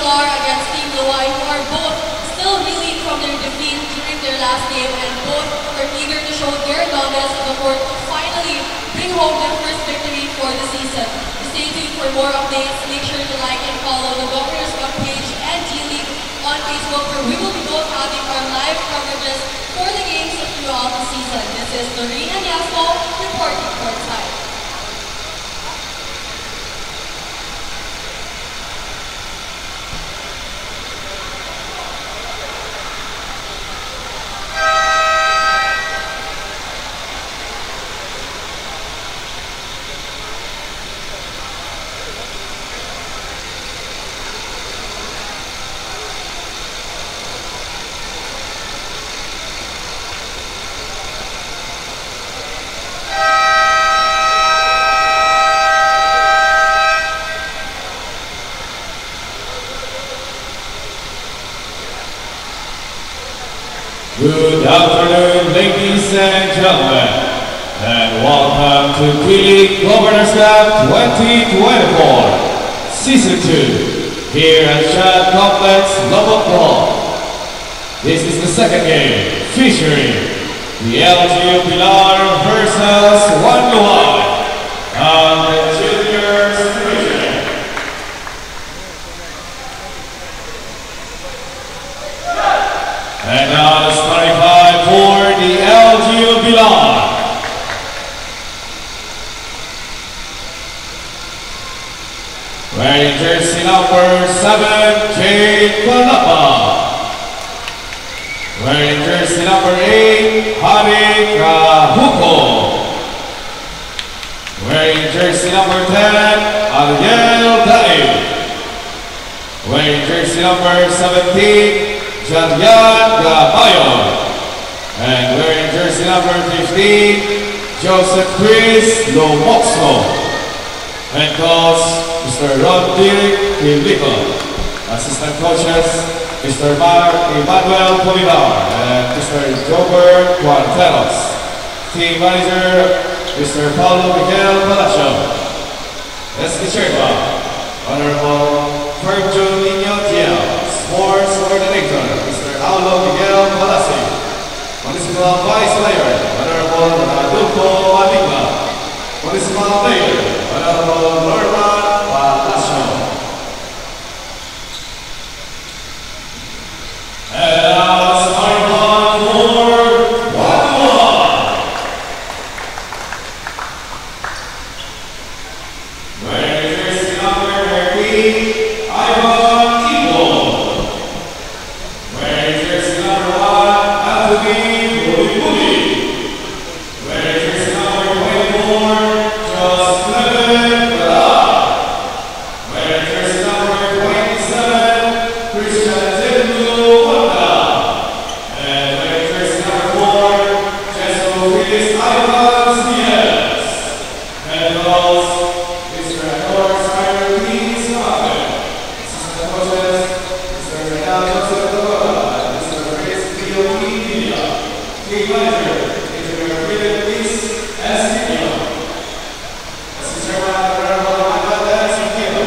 Pilar against Team Luay, who are both still reeling from their defeat during their last game, and both are eager to show their dominance on the court to finally bring home their first victory for the season. Stay tuned for more updates. Make sure to like and follow the Governors Cup page and D-League on Facebook, where we will be both having our live coverages for the games throughout the season. This is Doreen and Yasmo reporting courtside. Good afternoon, ladies and gentlemen, and welcome to D-League Governors Cup 2024, Season 2, here at Shad Complex, Lubbock. This is the second game, featuring the LGU Pilar versus One Luay on the Juniors Division. And now the starting five for the LGU Pilar. Wearing jersey number 7, Jade Kalapa. Wearing jersey number 8, Hari Kahuko. Wearing jersey number 10, Ariel Daib. Wearing jersey number 17, Jadian Gabayon. And wearing jersey number 15, Joseph Chris Lomoxo. And coach, Mr. Ron Dirk Pilico. Assistant coaches, Mr. Mark Emmanuel Polivar and Mr. Jobert Cuarteros. Team manager, Mr. Paulo Miguel Palacio. Let's get cheered by Honorable Ferjo Nino Diaz, Sports Coordinator, Mr. Paulo Miguel Palacio. Municipal Vice Mayor, Honorable Adolfo Maligna. Municipal Mayor, Honorable Norman Palacio. And now starting on for One Luay. Wearing jersey number 13, Ivan Ibo. Wearing jersey number 1, Anthony Bulibuli. Wearing jersey number 24, Jos Clement Gala. Wearing jersey number 27, Christian Zedlu Wanda. And wearing jersey number 4, Jesso Luis Ivans Diaz. And those, Mr. Hector Snyder Keys Mountain. Assistant coaches, Mr. Renato Zedluga, Mr. Chris P.O.P. Media. Team manager, Engineer Philip Luis Esquillo. Assistant chairman, Honorable Amanda Esquillo.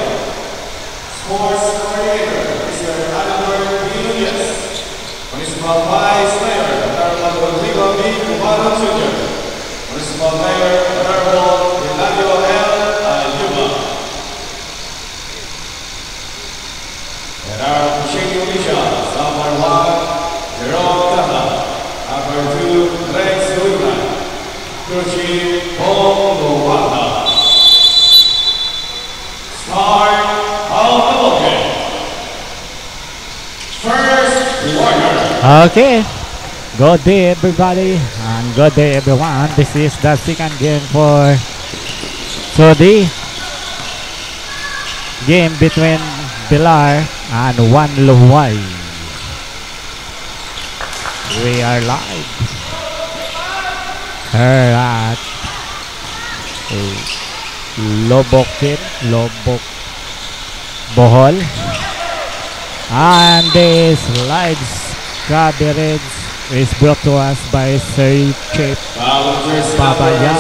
Sports coordinator, Mr. Adalbert B. Nunez. Municipal Vice Mayor, Honorable Rodrigo B. Cubano Jr. Municipal Mayor, Honorable Eladio L. Ayuba. And our officiating officials, number 1, Jerome Tata. Number 2, Rex Luina. Crew Chief, Paul Luwata. Start of the ball game. First quarter. Okay, good day everybody and good day everyone. This is the second game for the game between Pilar and One Luay. We are live here at Lubbock, Bohol, and this live coverage is brought to us by Sir Chief Babaya,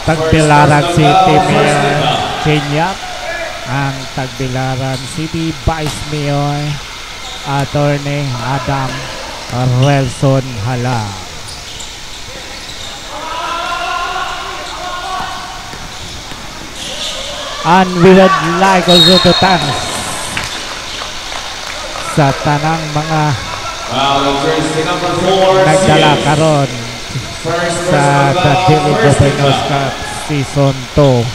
Tagbilarag City Mayor Kenya, ang Tagbilaran City Vice Mayor Attorney Adam Relson Hala. And we would like also to thank sa tanang mga nagdala karon sa The Daily Governors Cup Season 2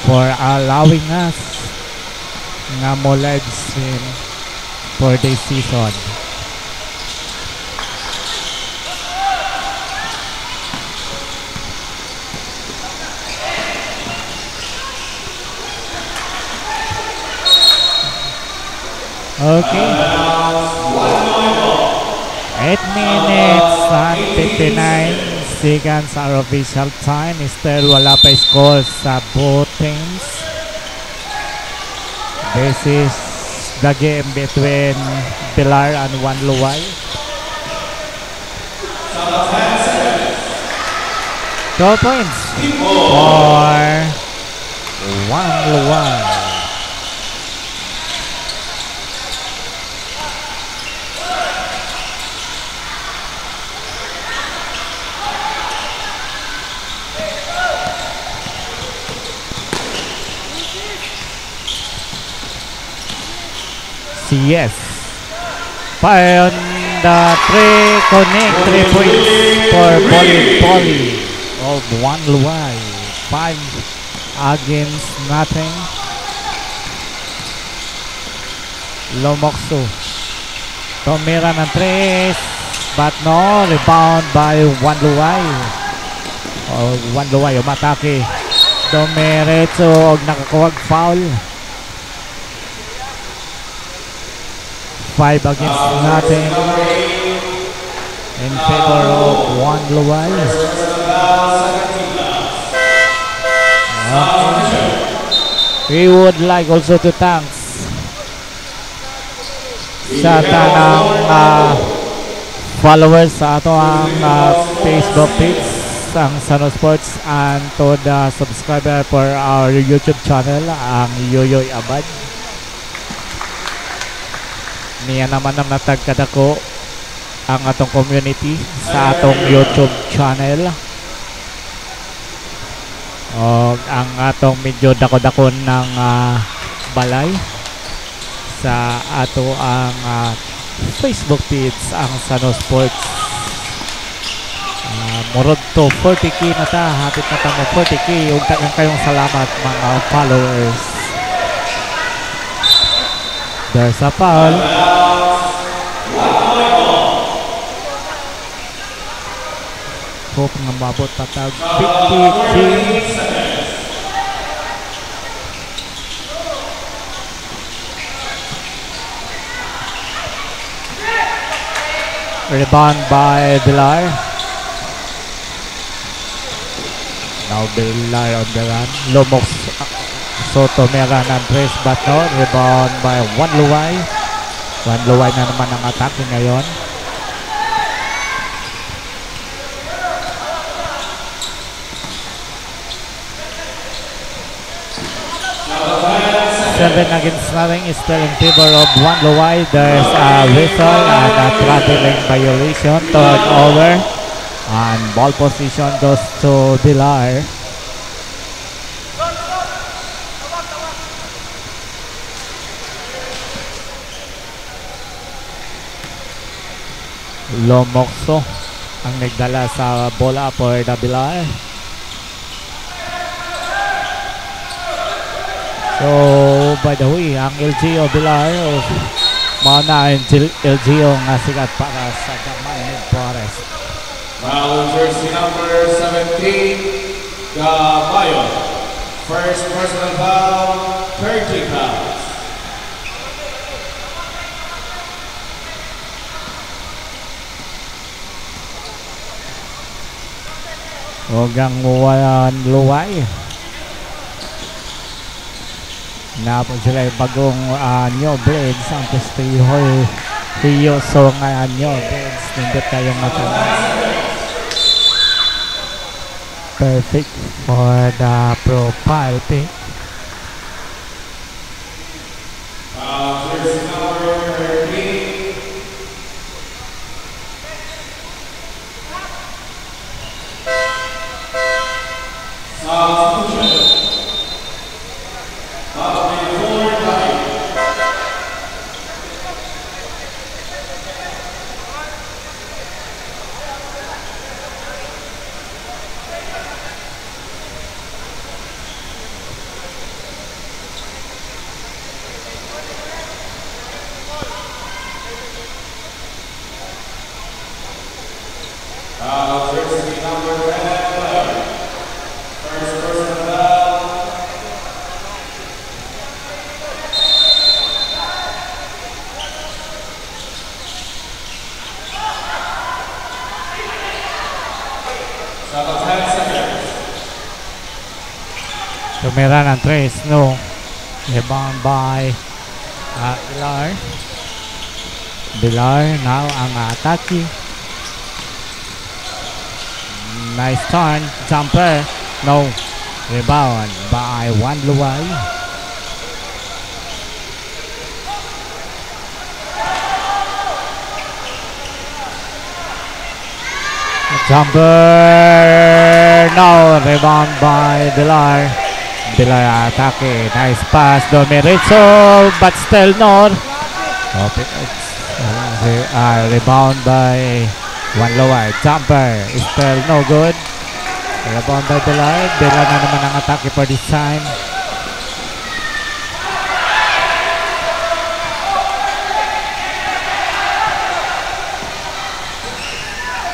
for allowing us nga mo live stream for this season. Okay. 8 minutes and 59 seconds our official time. Still wala pa score sa both teams. This is the game between Pilar and Juan Luway. 2 points for Juan Luway. Yes. Fire on the 3, connect 3 points for Poly of Juan Luway. 5 against nothing. Lomokso. Tumira ng 3, but no, rebound by Juan Luway. Juan Luway umatake. Dumiretso og nakakuwag foul. 5 against nothing in favor of Juan Luway. We would like also to thank sa tanang followers sa ato ang Facebook page ang Sanoh Sports and to the subscriber for our YouTube channel ang Yoyoy Abad. Niya naman ang natagkadako ang atong community sa atong YouTube channel. O ang atong medyo dako-dakon ng balay sa ato ang Facebook page ang Sanoh Sports. Murod to 40k na ta, hapit na tamo 40k. Ug tagang kayong salamat mga followers. There's a foul. Hope nga mabot patag 53. Rebound by Pilar. Now Pilar on the run. Lomok Soto meron ng press but no. Rebound by Juan Luway. Juan Luway na naman ang atake ngayon. Seven against nothing is still in favor of Juan Luway. There's a whistle and a traveling violation. Turnover and ball position goes to Pilar. Lomokso ang nagdala sa bola for the Pilar. So, by the way, ang LGO Pilar, mauna ang LGO nga sikat para sa Daman Forest. Foul jersey number 17, Gabayo. First personal foul, 30 fouls. Huwag Juan Luway. Napon sila yung bagong New Blades ang Testihoy Hiyoso nga New Blades. Nindot kayong matalas. Perfect for the profile pic. Jersey number 13. Substitution. Foul number 4, David. Jersey number 10, first person foul. Shot of 10 seconds. Tumira ng 3, no. Rebound by Bilar. Bilar now ang attacking. Nice turn, jumper, no. Rebound by Juan Luay. Jumper, no. Rebound by Bilar. Bilar atake, nice pass, Domerecho, but still no. Rebound by Juan Luay. Jumper is still no good. Rebound by Bilar. Bilar na naman ang atake for this time.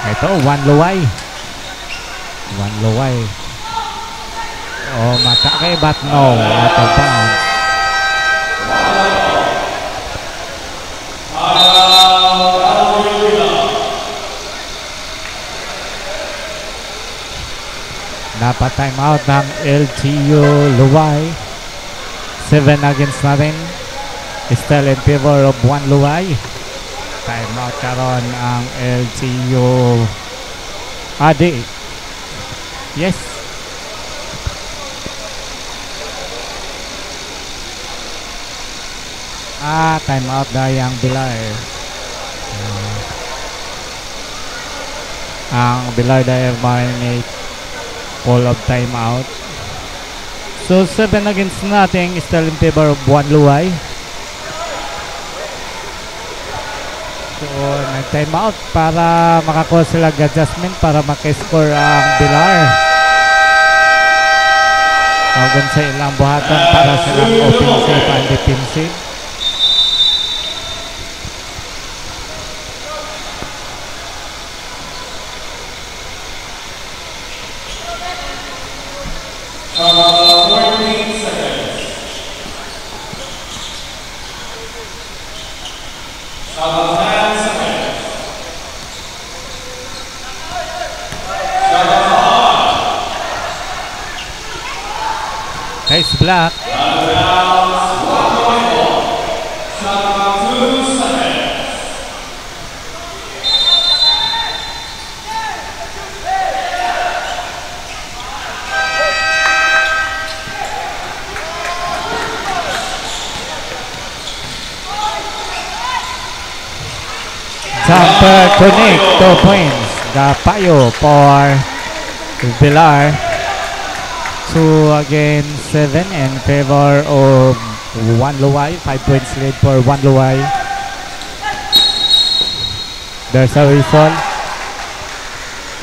Ito, Juan Luay. Juan Luay. Oh, matake but no. Out of bounds. Dapat time out ng LTU Luay. 7 against nothing. Still in favor of Juan Luay. Time out karon ang LTU Adi. Yes. Time out na yung Bilar. Ang Bilar dahil may call of time out. So 7 against nothing, still in favor of Juan Luay. So nag-time out para makakuha sila adjustment para makiscore ang Bilar. Tawag sa ilang buhatan para silang offensive and defensive. Nice block. Jumper connect, 2 points. Gapayo for Bilar. 2 against 7 in favor of Juan Luay. 5 points lead for Juan Luay. There's a whistle.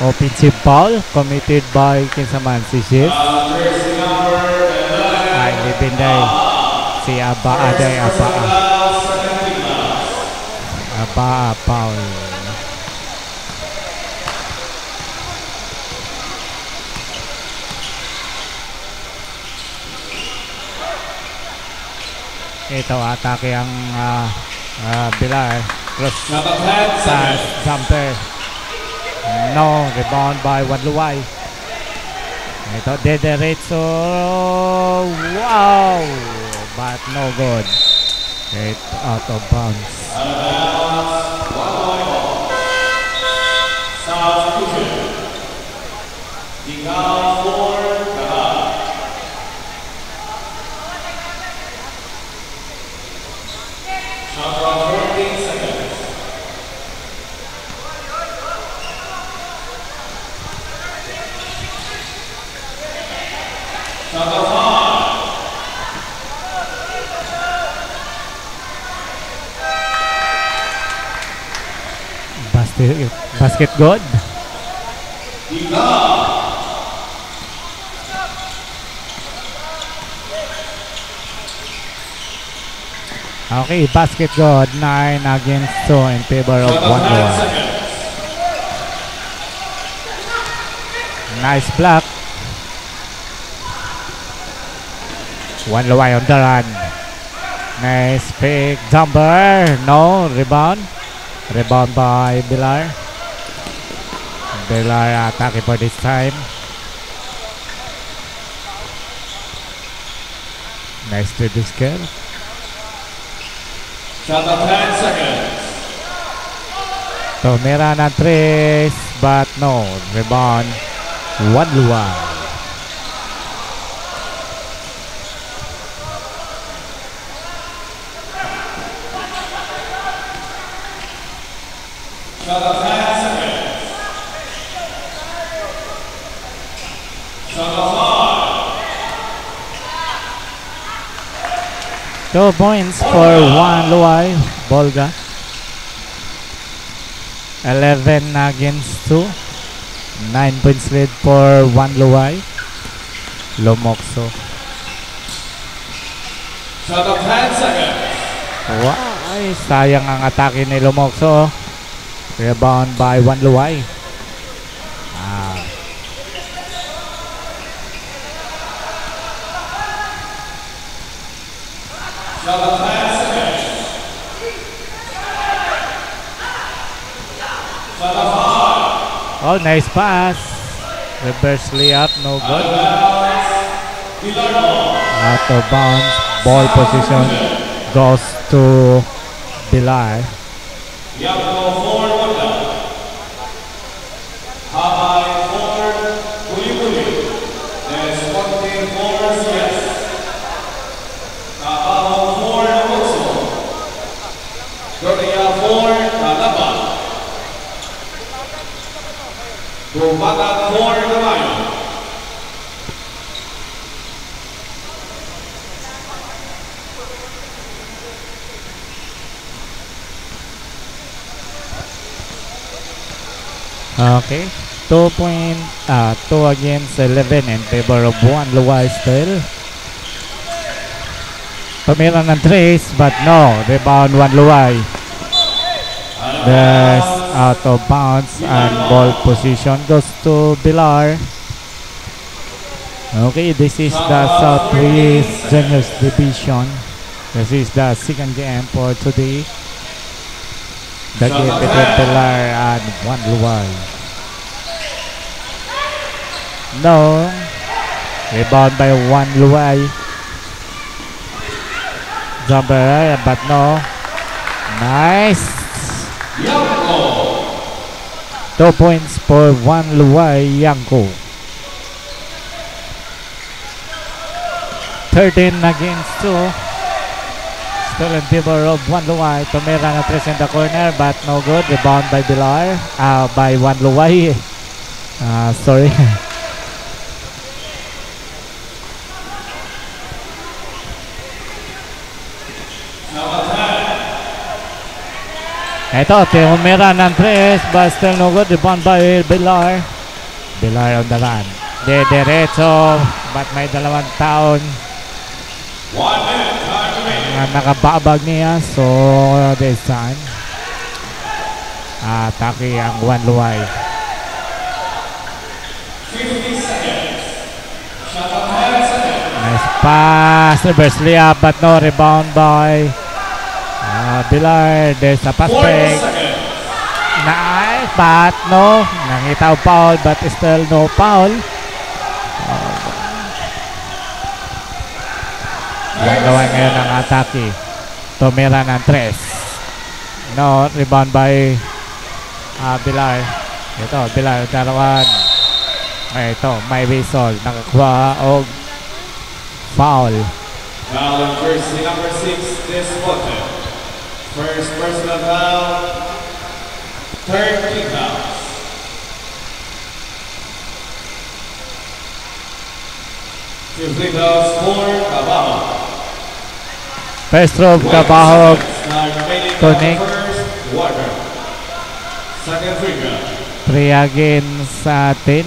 Offensive foul committed by Kinsaman si Shiv. Ay, Libinday. Si Aba Aday Aba. Aba foul. Ito atake ang Bilar. Cross pass, jumper. No, rebound by Juan Luay. Ito, Dederecho. Wow! But no good. It out of bounds. Shot clock 14 seconds. Shot clock 5. Basket good. Okay, basket good. 9 against 2 in favor of One Luwai. Nice block. One Luwai on the run. Nice pick jumper. No rebound. Rebound by Bilar. Bilar attacking for this time. Nice to this girl. Shot of 10 seconds. Tumira ng 3 but no. Rebound. One Luwai. Shot of 10 seconds. Shot of 5. 2 points for One Luwai. Bolga. 11 against 2. 9 points lead for One Luwai. Lumokso. Shot of 10 seconds. Wow, ay, sayang ang atake ni Lumokso. Rebound by One Luwai. Shot of 10 seconds. Shot of 5. Oh, nice pass. Reverse layup, no good. Out of bounds. Ball position goes to Bilar. Yabko 4 Wanda. Habay 4 Buli-Buli. There's 14 4 yes. Kapaho 4 Namokso. Korea 4 Katapan. Tumpatak 4 Kamayo. Okay. 2 against 11 in favor of One Luwai still. Tumira ng 3 but no. Rebound One Luwai. There's out of bounds and ball position goes to Bilar. Okay, this is the Southwest Juniors Division. This is the second game for today. The game between Bilar and One Luwai. No. Rebound by One Luwai. Jumper, but no. Nice. 2 points for One Luwai. Yanko. 13 against 2. Still in favor of One Luwai. Tumira na 3 in the corner but no good. Rebound by Bilar. By One Luwai. Sorry. Ito, tumira ng 3 but still no good. Rebound by Bilar. Bilar on the run. Diretso but may dalawang taon. 1 minute time remaining. Nakababag niya. So, this time atake ang One Luwai. 50 seconds. Shot of 10 seconds. Nice pass. Reverse layup but no. Rebound by Bilar. There's a pass 40 break. seconds. Nice but no. Nangitaw foul but still no foul. One Luwai ngayon ang atake. Tumira ng 3. No. Rebound by Bilar. Ito, Bilar. Dalawan. Ito, may whistle. Nakakuha o foul. Foul on jersey number 6, disqualified. First personal foul, third kick out. Two free throws for Cabajo. First throw, Cabajo, connect. First quarter. Second free throw. 3 again sa 10.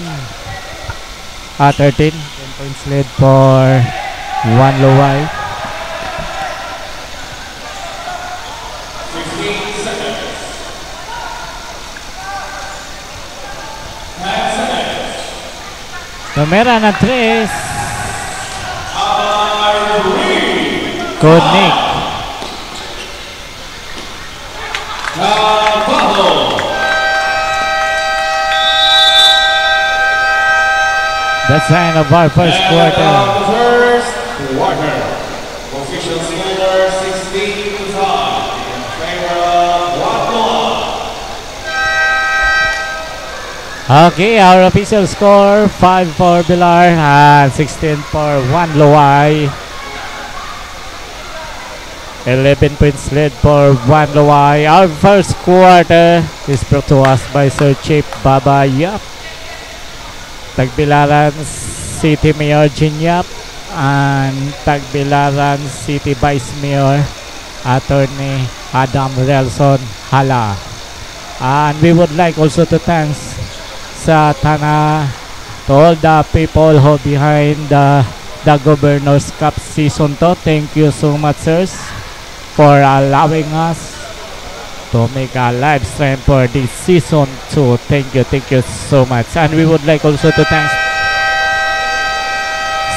13. 10 points lead for Juan Luwai. 16 seconds. 10 seconds. Numera na 3. Connect. Cabajo. That's the end of our first quarter. First quarter. Official score 16-5 in favor of Guatemala. Okay, our official score 5 for Bilar and 16 for Juan Luwai. 11 points lead for Juan Luwai. Our first quarter is brought to us by Sir Chief Baba Yap, Tagbilaran City Mayor Jin Yap, and Tagbilaran City Vice Mayor Attorney Adam Relson Hala. And we would like also to thank sa Tana to all the people who behind the Governor's Cup Season 2. Thank you so much, sirs, for allowing us to make a live stream for this Season 2. Thank you so much. And we would like also to thank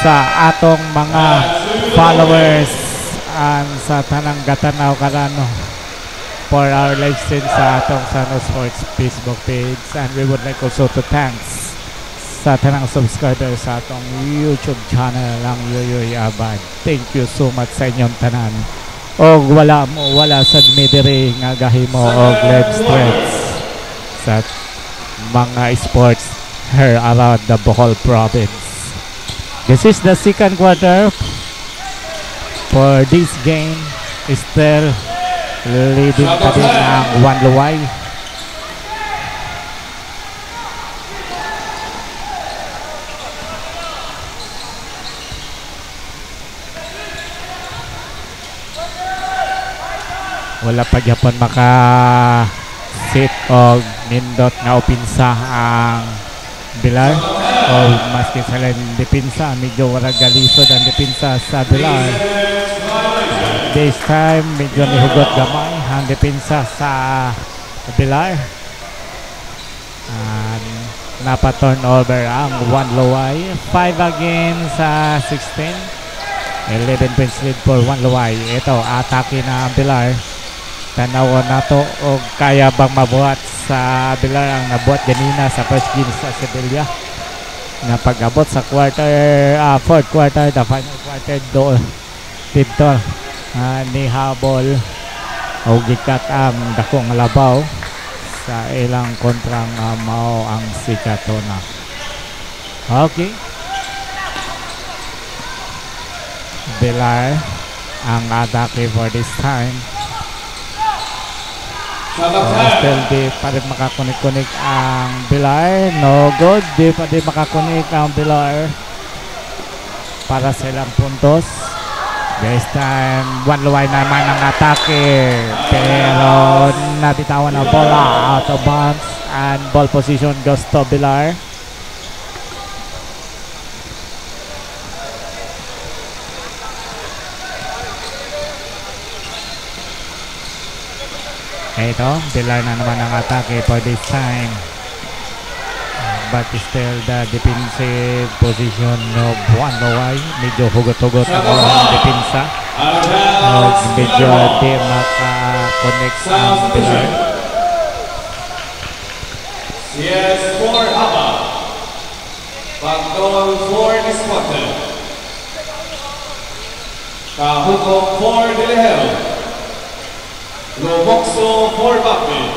sa atong mga followers and sa tanang gatanaw karano for our live stream sa atong Sano Sports Facebook page. And we would like also to thanks sa tanang subscribers sa atong YouTube channel ang Yoyoy Abad. Thank you so much sa inyong tanan. Og wala sad mi diri nga gahimo og live streams sa mga sports here around the Bohol province. This is the second quarter for this game. Still leading pa din ang Juan Luwai. Wala pa gyapon maka sit og nindot nga opinsa ang Bilar, o maski sa depinsa medyo wala galisod ang depinsa sa Bilar. This time medyo nihugot gamay ang depinsa sa Bilar, and napa-turnover ang Juan Luwai. 5 again sa 16. 11 points lead for Juan Luwai. Ito, atake na ang Bilar. Tanawan na to o kaya bang mabuhat sa Bilar ang nabuhat ganina sa first game sa Sevilla na pag-abot sa fourth quarter, the final quarter do dito ni habol o gikat ang dakong labaw sa ilang kontrang mao ang sikatona. Okay, Bilar ang atake for this time. Still di pa rin makakunik-kunik ang Bilar. No good. Di pa rin makakunik ang Bilar para sa ilang puntos. This time Juan Luwai naman ang atake, pero nabitawan ang bola out of bounds and ball position goes to Bilar. Ito, Bilar na naman ang atake for this time. But still the defensive position of Juan Luwai. Medyo hugot-hugot ang depensa. Medyo di maka-connect ang Bilar. CS4 Haba. Pagdol for this quarter. Kahukok for Dilihel. Lobokso for Bakit.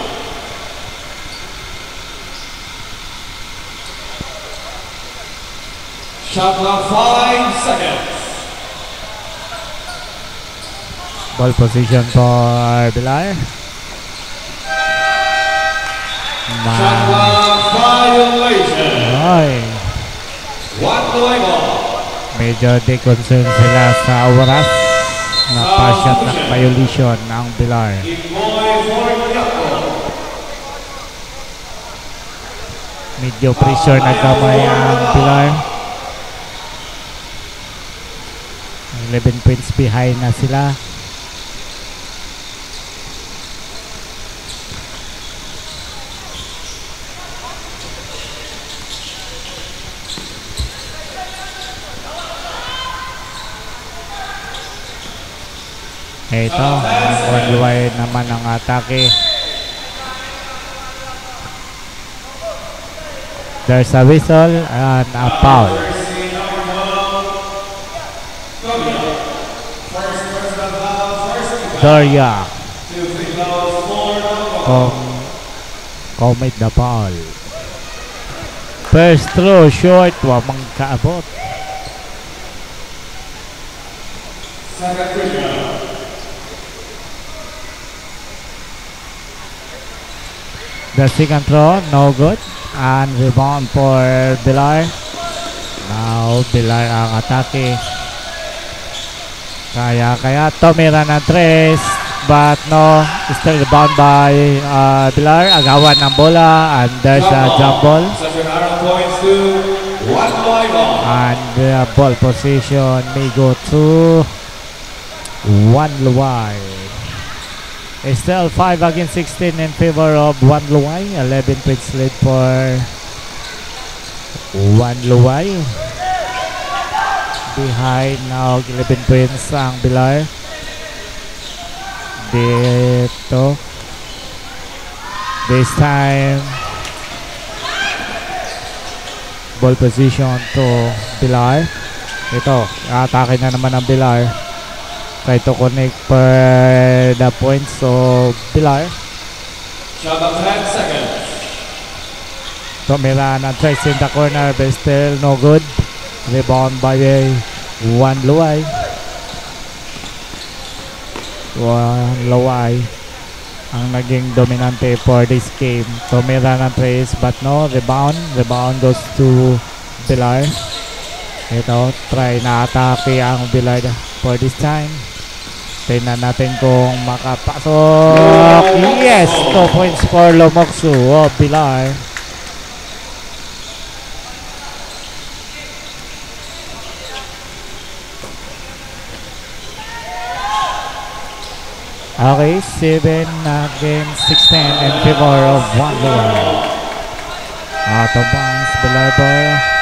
Shot clock 5 seconds. Ball position for Bilar. Shot clock violation. Ay, 1 Luay ball. medyo de-concern sila sa oras na pa-shot na violation ng Bilar. Imoy for Yapo. Medyo pressure na kamay ang Bilar. 11 points behind na sila. Ito, ang Luay naman ang atake. There's a whistle and a foul. Doria commit the foul. First throw short, wamang kaabot. The second throw, no good. And rebound for Bilar. Now, Bilar ang atake. Kaya tumira ng tres. But no, still rebound by Bilar. Agawan ng bola. And there's a jump ball. And the ball position may go to 1 Luay. It's still 5 against 16 in favor of 1 Luay. 11 points lead for 1 Luay. Behind now 11 points ang Bilar. Dito. This time ball position to Bilar. Ito, atake na naman ang Bilar. Try to connect per the points of Bilar. Shot of 10 seconds. Tumira na tries in the corner but still no good. Rebound by 1 Luay. 1 Luay ang naging dominante for this game. Tumira na tries but no rebound. Rebound goes to Bilar. Ito, try na atake ang Bilar for this time. Tingnan natin kung makapasok. Yes! 2 points for Lomoksu of Bilar. Okay, 7 against 16 in favor of 1 Luay. Out of bounds, Bilar ball.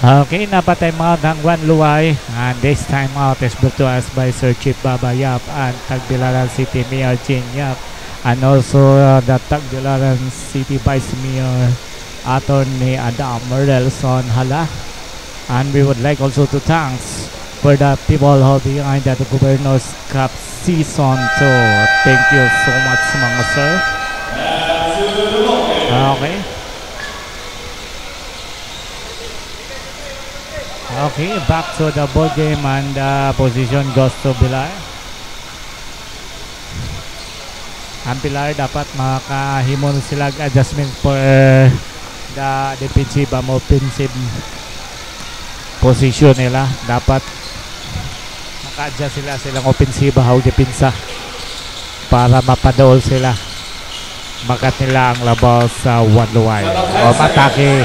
Okay, napatime out ang 1 Luay. And this time out is brought to us by Sir Chief Babayap and Tagbilaran City Mayor Jin Yap. And also the Tagbilaran City Vice Mayor Attorney Adam Relson Hala. And we would like also to thanks for the people who behind the Governor's Cup Season 2. Thank you so much mga sir. Okay. Okay, back to the ball game and position goes to Bilar. Ang Bilar dapat makahimon sila adjustment for the defensive and offensive position nila. Dapat maka-adjust sila silang offensive o depensa para mapadool sila. Makat nila ang labaw sa 1 Luay. O matake.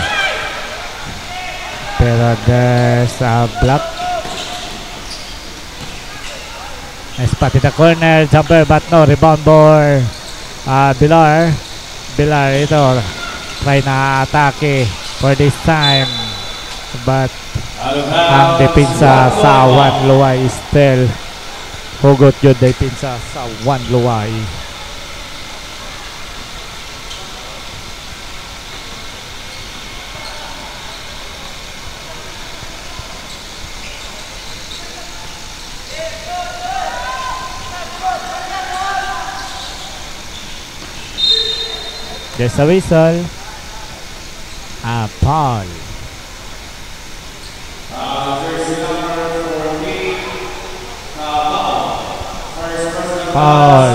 Pero there's a block. Nice spot in the corner. Jumper but no. Rebound for Bilar. Bilar ito. Try na atake for this time. But ang depensa sa 1 Luay is still hugot yun depensa sa 1 Luay. There's a whistle. Foul. Jersey number 14, Cabao. First personal Foul.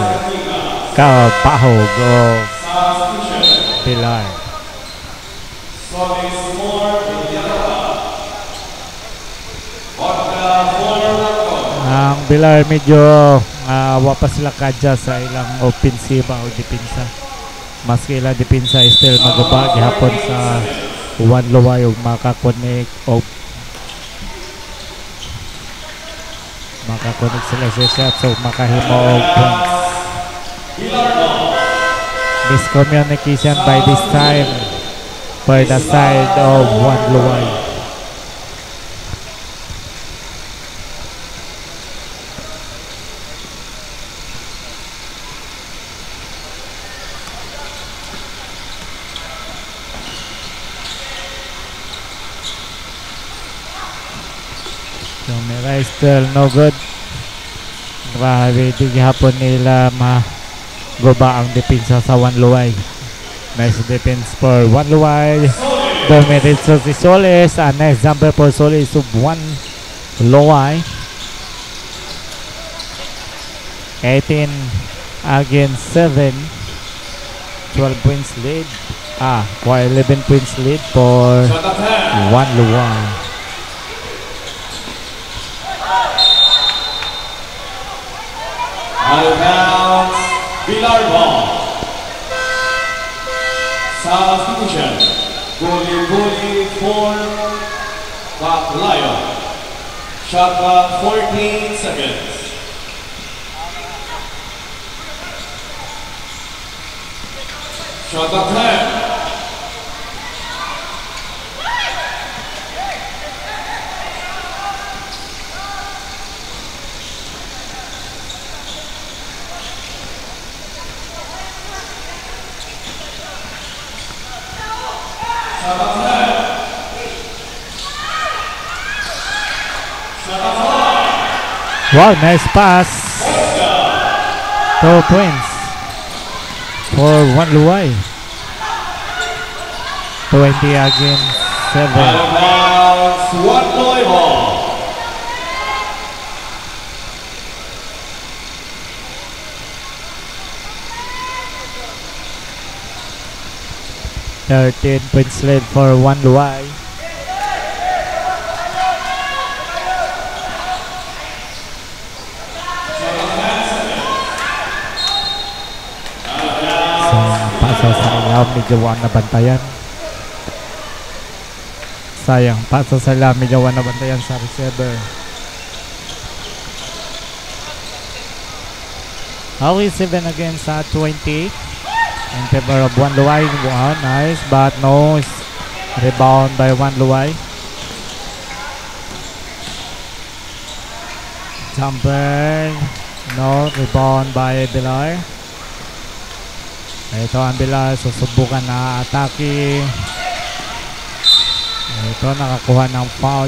Cabajo go. Substitution. Pilar. Solis more Villanueva. Vodka for Marco. Ang Pilar medyo wapa sila kadya sa ilang opensiba o depensa. Maski ilang depensa still magaba gihapon sa Juan Luway ug makakonek o makakonek sila sa shots o makahimo og points. Miscommunication by this time for the side of Juan Luway. Mira still no good. Grabe, di gihapon nila maguba ang depensa sa Juan Luway. Nice defense for Juan Luway. Dominates si Solis. And next jumper for Solis of Juan Luway. 18 against 7. 12 points lead. 11 points lead for Juan Luway. Out of bounds, Pilar ball. Substitution. Bully for Baclayo. Shot clock 14 seconds. Shot clock 10. Wow, nice pass. 2 points for Juan Luway. 20 against 7. Out of bounds, Juan Luway ball. $13 points lead for Juan Luway. Sa ilaw, medyo na bantayan. Sayang, paso sa ilaw, medyo na bantayan sa receiver. Okay, 7 against 20 in favor of Juan Luway. Wow, nice, but no rebound by Juan Luway. Jumper, no rebound by Pilar. Ito ang Pilar, susubukan na atake. Ito, nakakuha ng foul.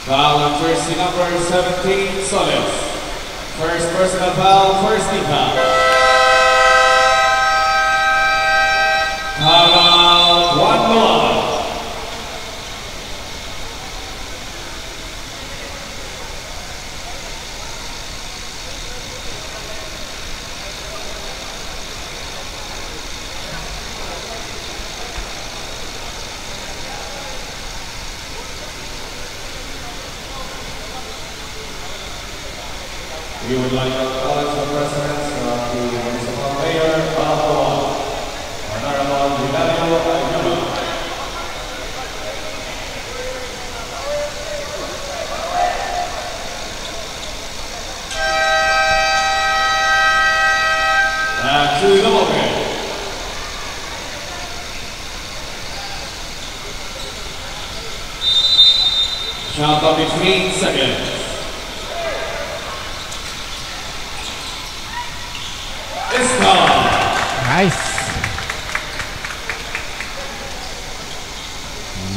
Foul on jersey number 17, Solis. First personal foul, first team foul. Foul out, 1-1. We would like to acknowledge the presence of the municipal mayor of Boa, Honorable Hilario Ayuno. To the moment. Shot up between seconds. Nice.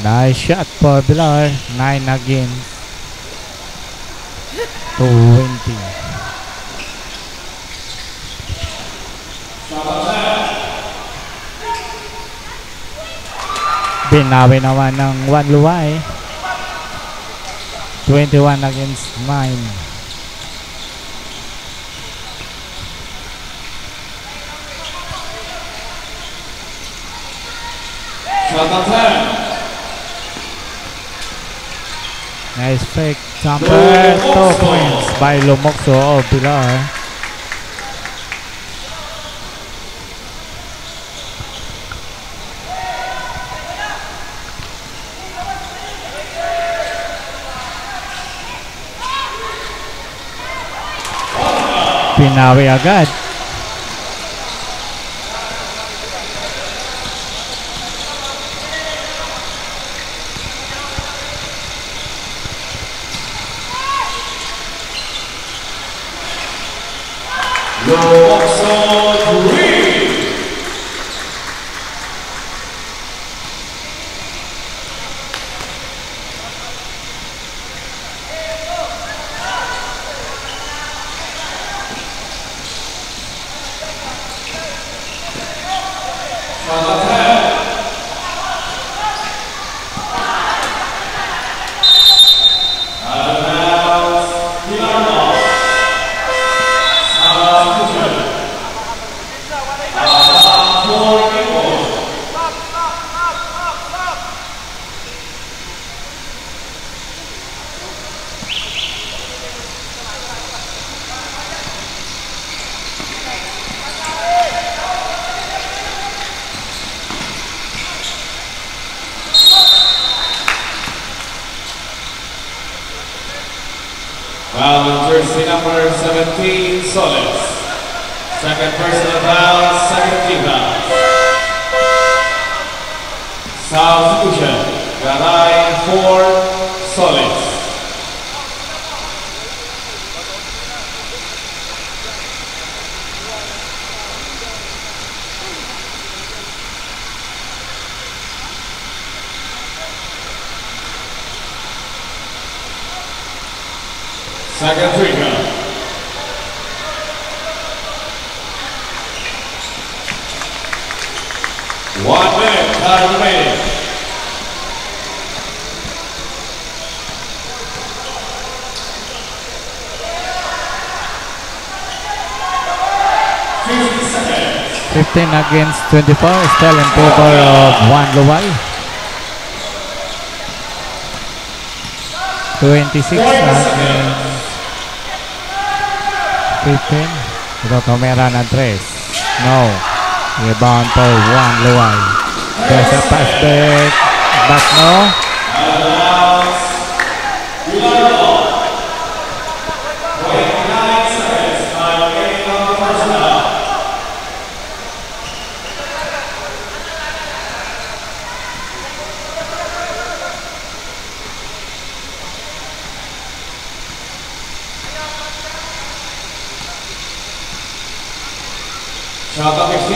Nice shot for Pilar. 9 against 20. Binawi naman ng Juan Luwai. 21 against 9. Shot on 10. Nice fake jumper. 2 points by Lumokso of Pilar. Pinawi agad. Lumokso 3. Foul on jersey number 17, Solis. Second personal foul, second team foul. Substitution, Garay for Solis. Second free throw. One minute, time remaining. Seconds. 15 against 24, still in favor of Juan Luwai. 26 against 15. Ito kamera ng 3. No. Rebound for Juan Luwai. There's a pass back no. Allows Pilar. 29 seconds. Time remaining on the first half. Shot on 15.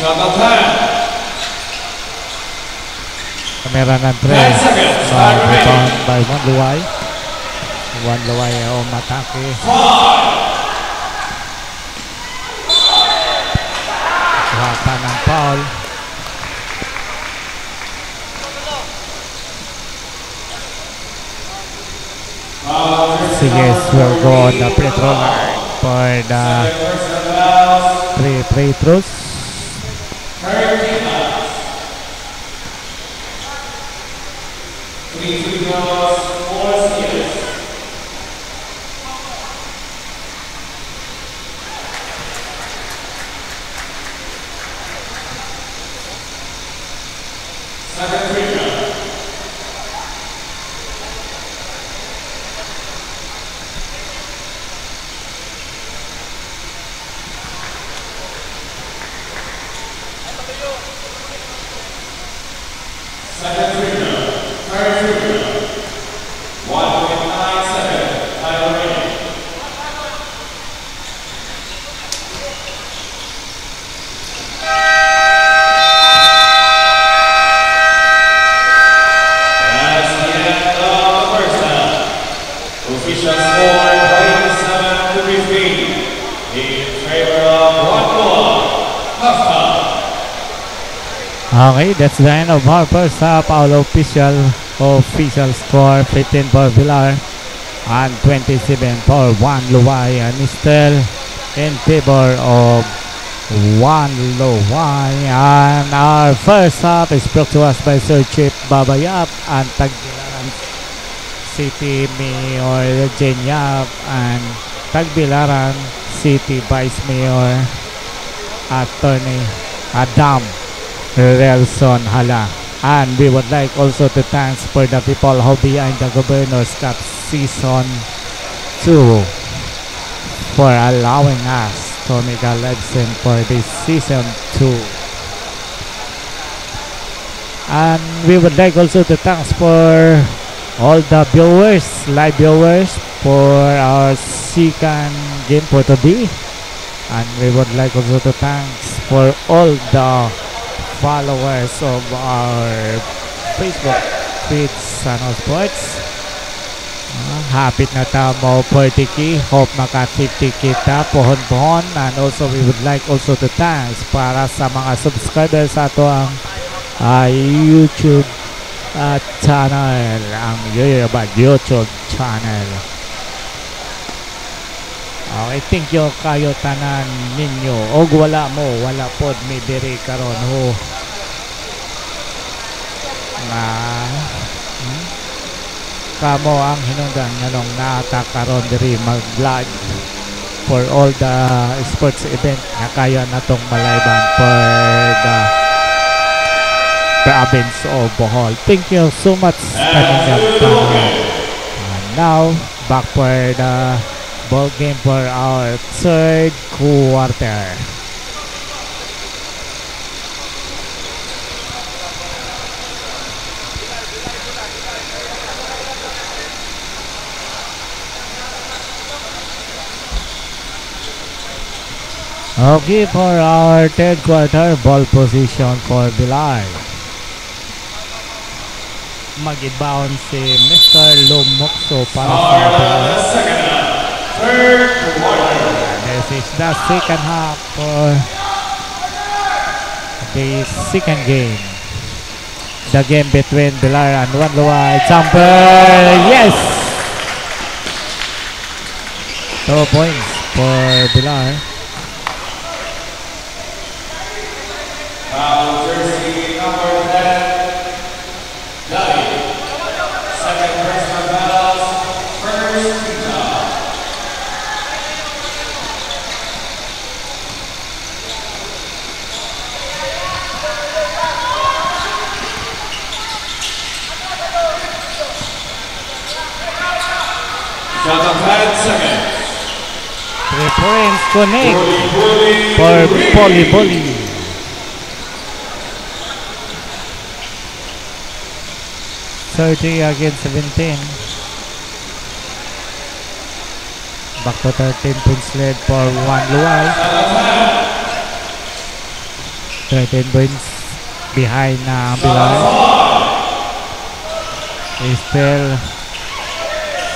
Shot on 10. Kamera ng 3. 10 seconds. Time Rebound remaining. by Juan Luwai. Juan Luwai umatake. 5. Kuhapa ng foul. Sige, will go on the free throw line for the 3 free throws. 3 free throws, 4 steals. Second free throw. Second free throw. Third free throw. Okay, that's the end of our first half. Our official score 15 for Villar and 27 for Juan Luwai, and still in favor of Juan Luwai. And our first half is brought to us by Sir Chief Babayap and Tagbilaran City Mayor Jane Yap and Tagbilaran City Vice Mayor Attorney Adam Relson Hala. And we would like also to thank for the people who behind the Governor's Cup Season 2 for allowing us to make a lesson for this Season 2. And we would like also to thank for all the viewers, live viewers for our second game for today. And we would like also to thank for all the followers of our Facebook page, Sano Sports. Hapit na tamo 40k. Hope maka 50k ta pohon-pohon. And also we would like also to thanks para sa mga subscribers sa ato ang YouTube channel, ang YouTube channel. Okay, thank you kayo tanan ninyo. Og wala pod mi diri karon ho. Kamo ang hinungdan nganong natakaron diri mag-vlog for all the sports event na kayo natong malayban for the province of Bohol. Thank you so much kaninyang tanan. And now, back for the ball game for our third quarter. Okay, for our third quarter, ball position for Villar. Mag-inbound si Mr. Lumokso para sa Villar. Third quarter. This is the second half for the second game. The game between Villar and Juan Luwai. Jumper, yes! 2 points for Villar. Jersey number 10, David. Second personal fouls, first down. Shot on 10 seconds. 3 points connect Bully, for Bully. 30 against 17. Back to 13 points led for Juan Luwai. 13 points behind na Villar. Still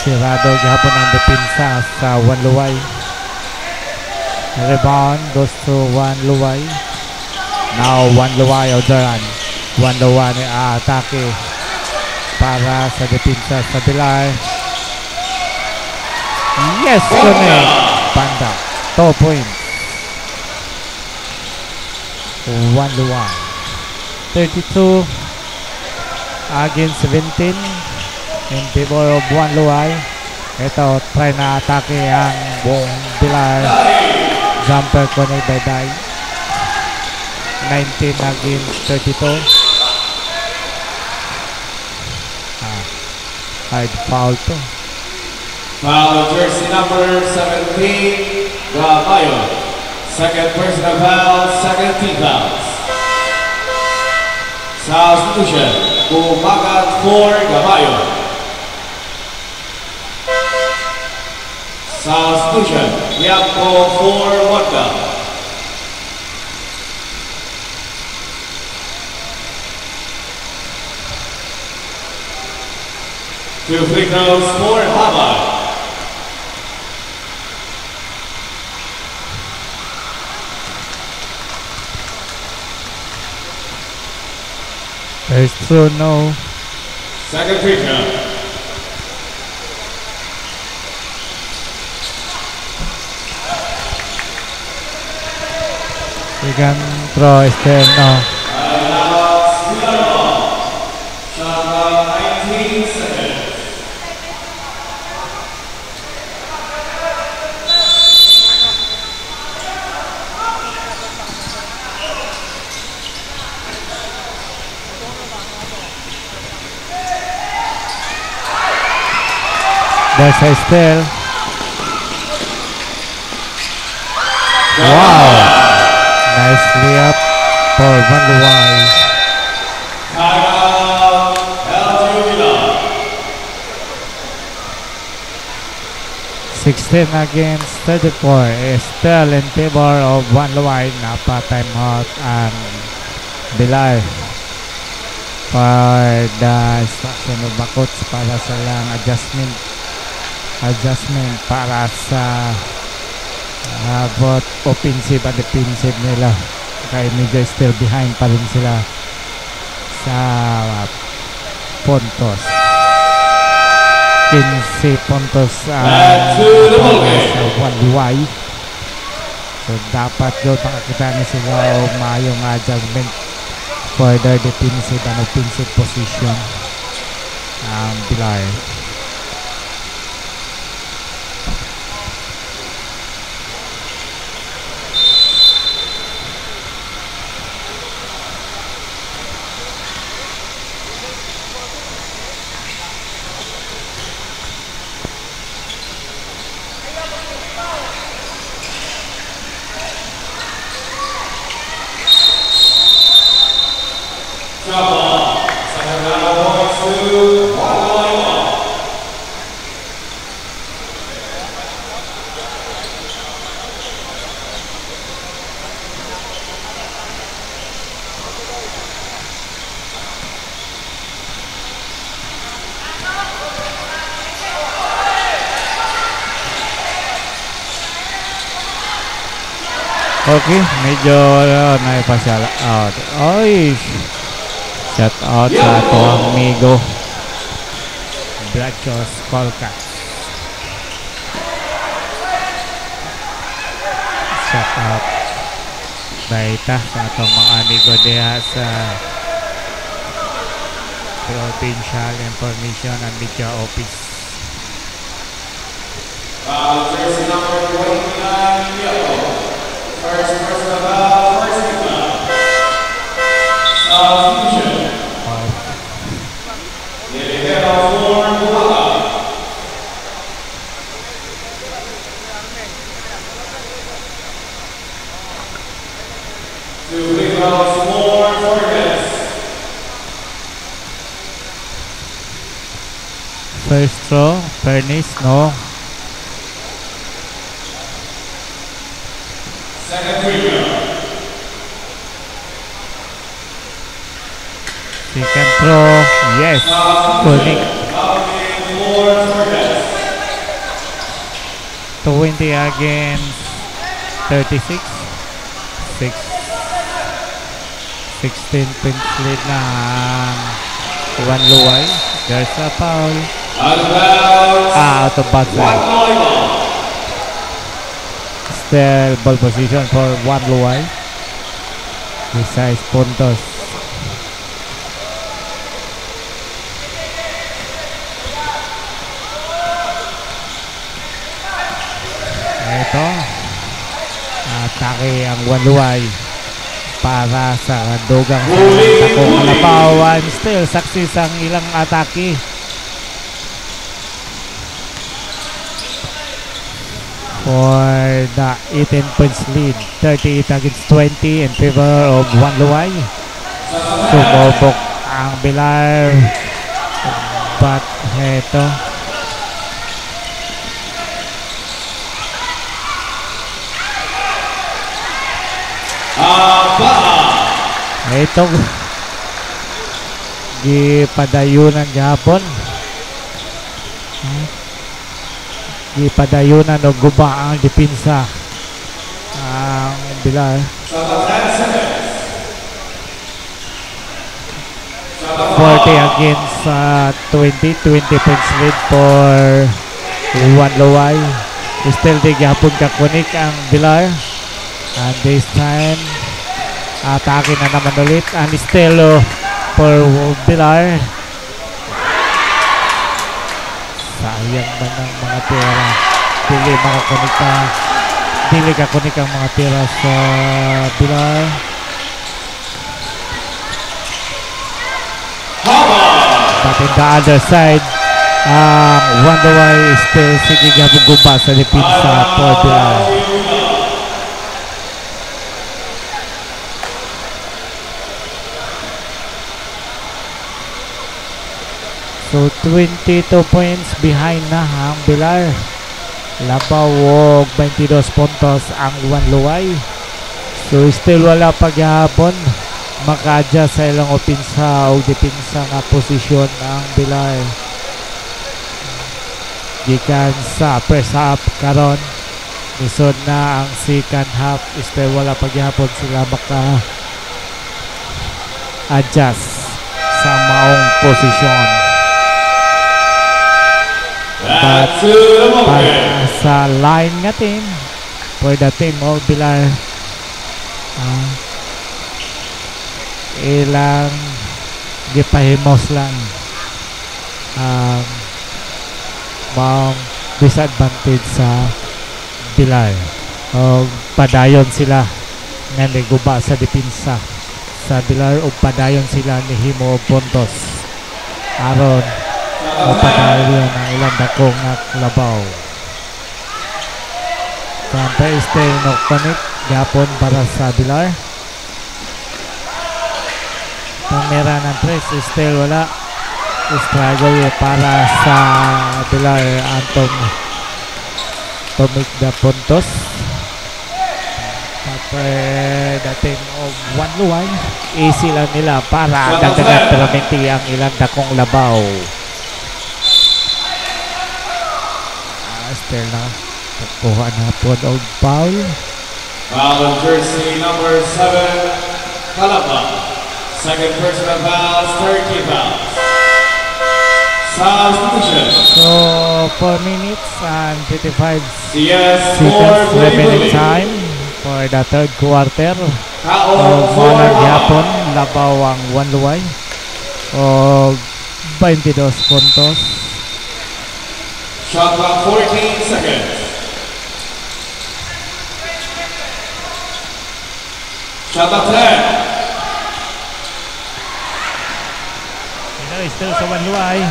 sirado gahapon ang depensa sa Juan Luwai. Rebound goes to Juan Luwai. Now Juan Luwai on the run. Juan Luwai atake para sa depensa sa Villar. Yes, connect. Panda. 2 points. Juan Luwai. 32 against 17 in favor of Juan Luwai. Ito, try na atake ang buong Villar. Jumper connect by Dai. 19 against 32. Hard foul to. Foul jersey number 17, Gamayo. Second personal foul, second team fouls. Substitution, Bumagat for Gamayo. Substitution, Yamko for Wanda. Two free throws for Haba. First throw, no. Second free throw. Second throw is there, no. Shot clock 19 seconds. There's a steal. Wow! Nicely up for Vanluwai. Timeout, Elvira. 16 against 34. Still in favor of Vanluwai. Napa-timeout ang Bilar for the instruction of the coach para sa lang adjustment para sa both offensive at defensive nila. Kaya medyo still behind pa rin sila sa puntos. 15 puntos sa Vanluwai. So dapat doon makakita na sila o mayong adjustment for their defensive and offensive position ang Bilar. Drop ball. Second round points to Vanluwai. Okay, medyo naipasya out. Oy! Shout out sa atong amigo Blachos Colcat. Shout out baita sa atong mga amigo diha sa Provincial Information and Media Office. Jersey number 29, yellow. First person about first pickup. Fusion. First throw, Furnace, no. Second free throw. Second throw, yes, Koenig. 20 against 36. 16 points lead na ang Vanluwai. There's a foul. Out of bounds. Still ball position for Vanluwai. Besides puntos. Ito, atake ang Vanluwai para sa dugang takong Kalapawan. Still success ang ilang atake. For the 18 points lead, 38 against 20 in favor of Vanluwai. Sumobok ang Bilar, but ito ito gipadayunan gihapon. Gipadayunan o guba ang dipinsa ang Bilar. 40 against 20. 20 points lead for Juan Luway. Still di gihapon kakunik ang Bilar. And this time, atake na naman ulit. And still for Bilar. Sayang man ng mga tira. Dili kakunik ang mga tira sa Bilar. But in the other side, Juan Luway still sige gabuguba sa depensa for Bilar. So 22 points behind na ang Bilar. Labaw og 22 puntos ang Juan Luway. So still wala pa gihapon maka-adjust sa ilang opensa o depensa nga posisyon ang Bilar. Gikan sa first half karon isod na ang second half, still wala pa gihapon sila maka-adjust sa maong posisyon. But para sa line nga team, for the team of Bilar, ilang gipahimos lang maong disadvantage sa Bilar. O padayon sila nga niguba sa depensa sa Bilar o padayon sila ni himo og puntos aron o padayon ang ilang dakong nga labaw. Sampai stay no connect gapon para sa Bilar. Pamera ng press still wala. Struggle para sa Bilar antong to make the puntos. The team of Juan Luway, easy lang nila para dagdagan permanente ang ilang dakong labaw. Still na kuha na po og foul. Foul on jersey number 7, Calapa. Second personal foul, 30 fouls. So 4 minutes and 55 CS seconds remaining time for the third quarter. Malang yapon labaw ang Juan Luway o 22 puntos. Shot clock 14 seconds. Shot clock 10. Still sa Juan Luway.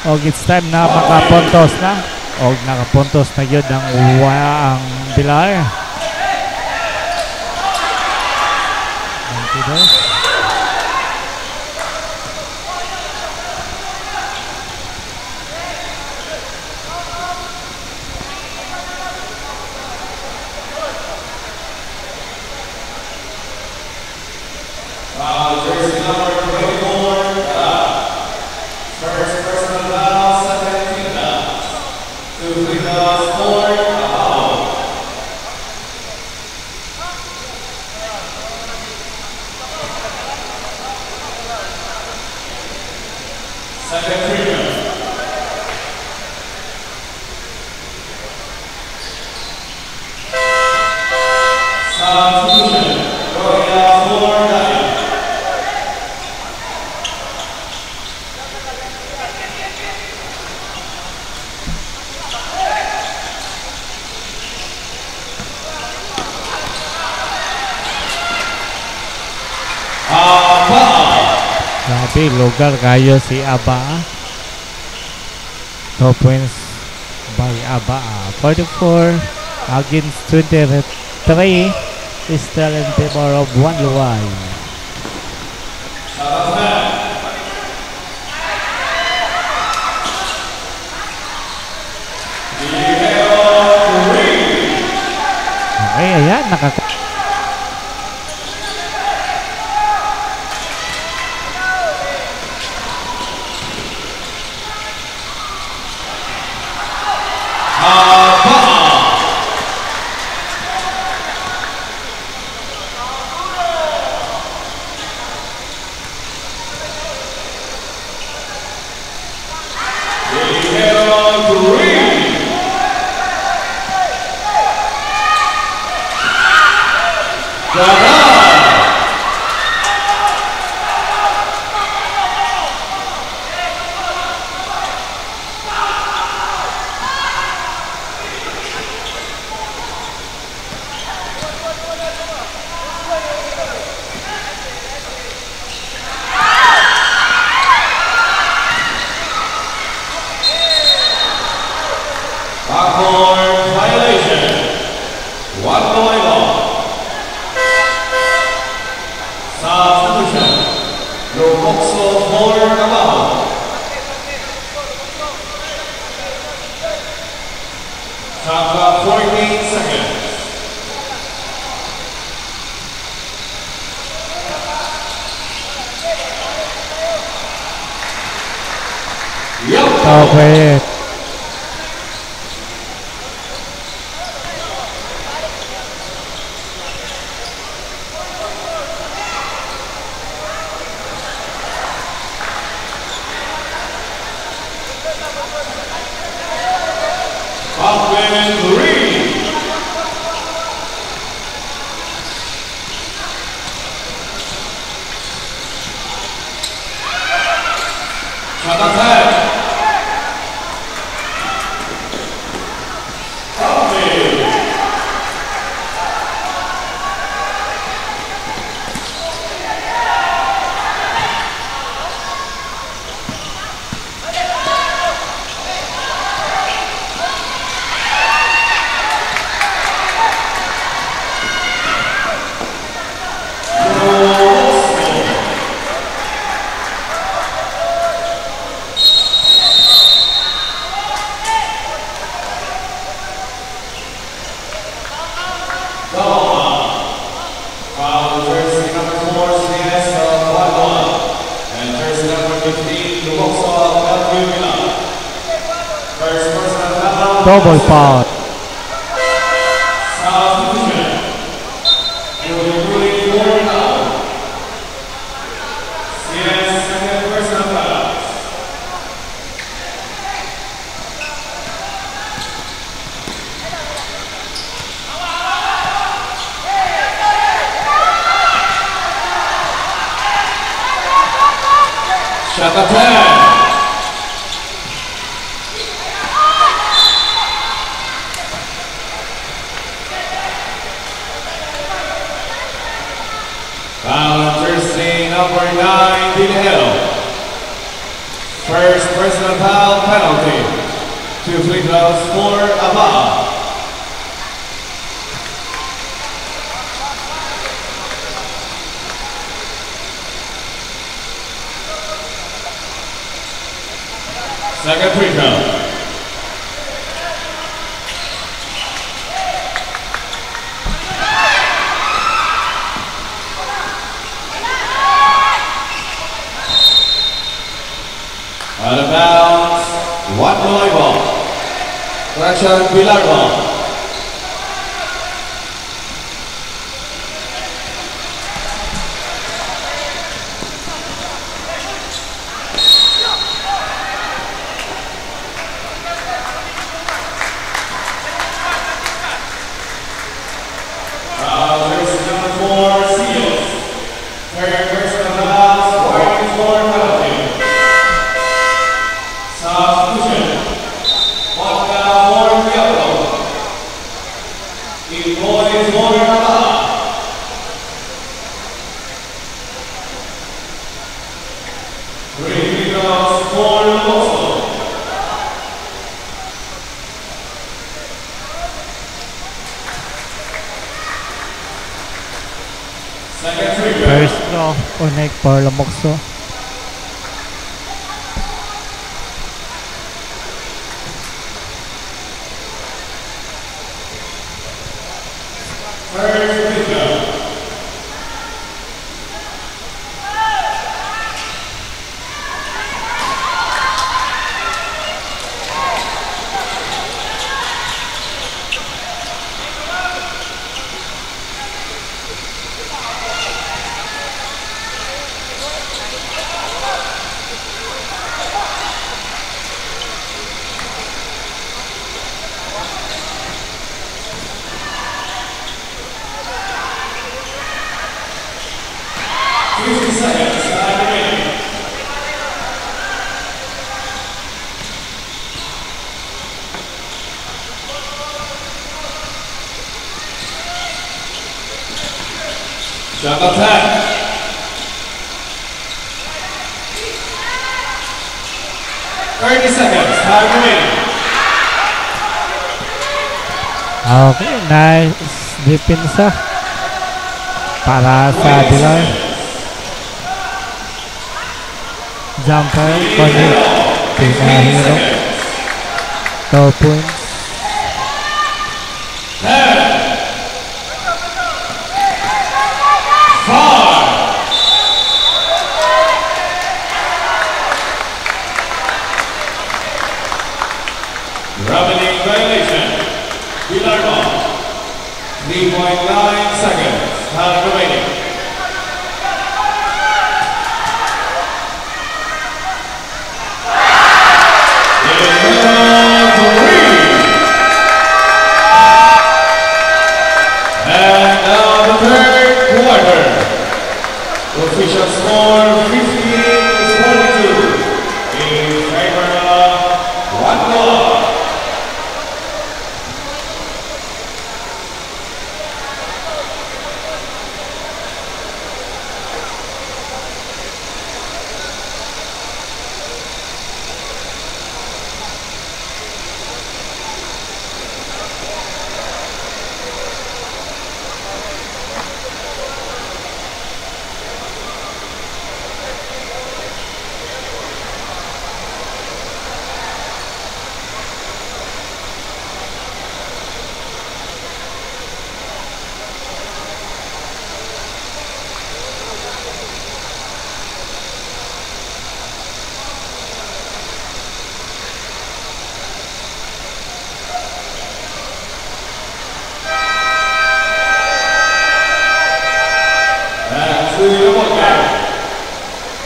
Og it's time na makapuntos na. Og nakapuntos na yun ang Bilar. 22. Jersey number 24, first personal foul, second team foul. 2 free fouls, 4 foul. Second free foul. Substitution, Royal 4-9. Grabe, lugar kayo si Aba. 2 points by Aba. 44 against 23. Is still in favor of Juan Luway. Okay, ayan, 3. Gamal. Backboard violation. 1 point ball. Substitution. Roboxo for Gamal. Shot clock 14 seconds. Okay. Bachman 3. Shot attack. Double foul. Substitution. Ruling 4 now. CS second personal foul. Shot attack. Foul jersey number 9, Bill Hill. First personal foul penalty. 2 free throws for Abba. Second free throw. Out of bounds, 1 Pinoy ball. Correction, Pilar ball. Jersey number 4, Seals. Third personal foul, warning for penalty. Substitution. Vodka for Diablo. Boys for Navaja. Three free throws for Loso. Second free throw. First throw. Connect for Lamokso. First free throw. Shot attack. Seconds, time remaining. Okay, nice depensa para sa Bilar. Jumper, connect, pinahiro. 2 points. 5. Traveling violation. Bilar ball. 3.9 seconds. Time remaining. And now the third quarter. Official score 15-42 in favor of one goal.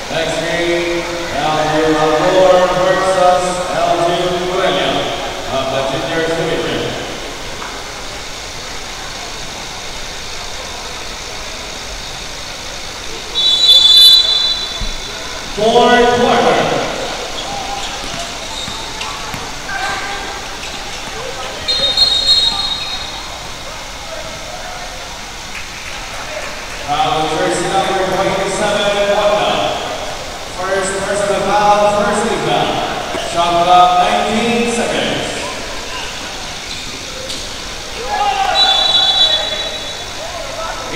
Next game, LG Labor versus LG Morelia of the Juniors Division. Fourth quarter. Jersey number 27, Wanda. First personal foul, first league foul. Shot clock 19 seconds.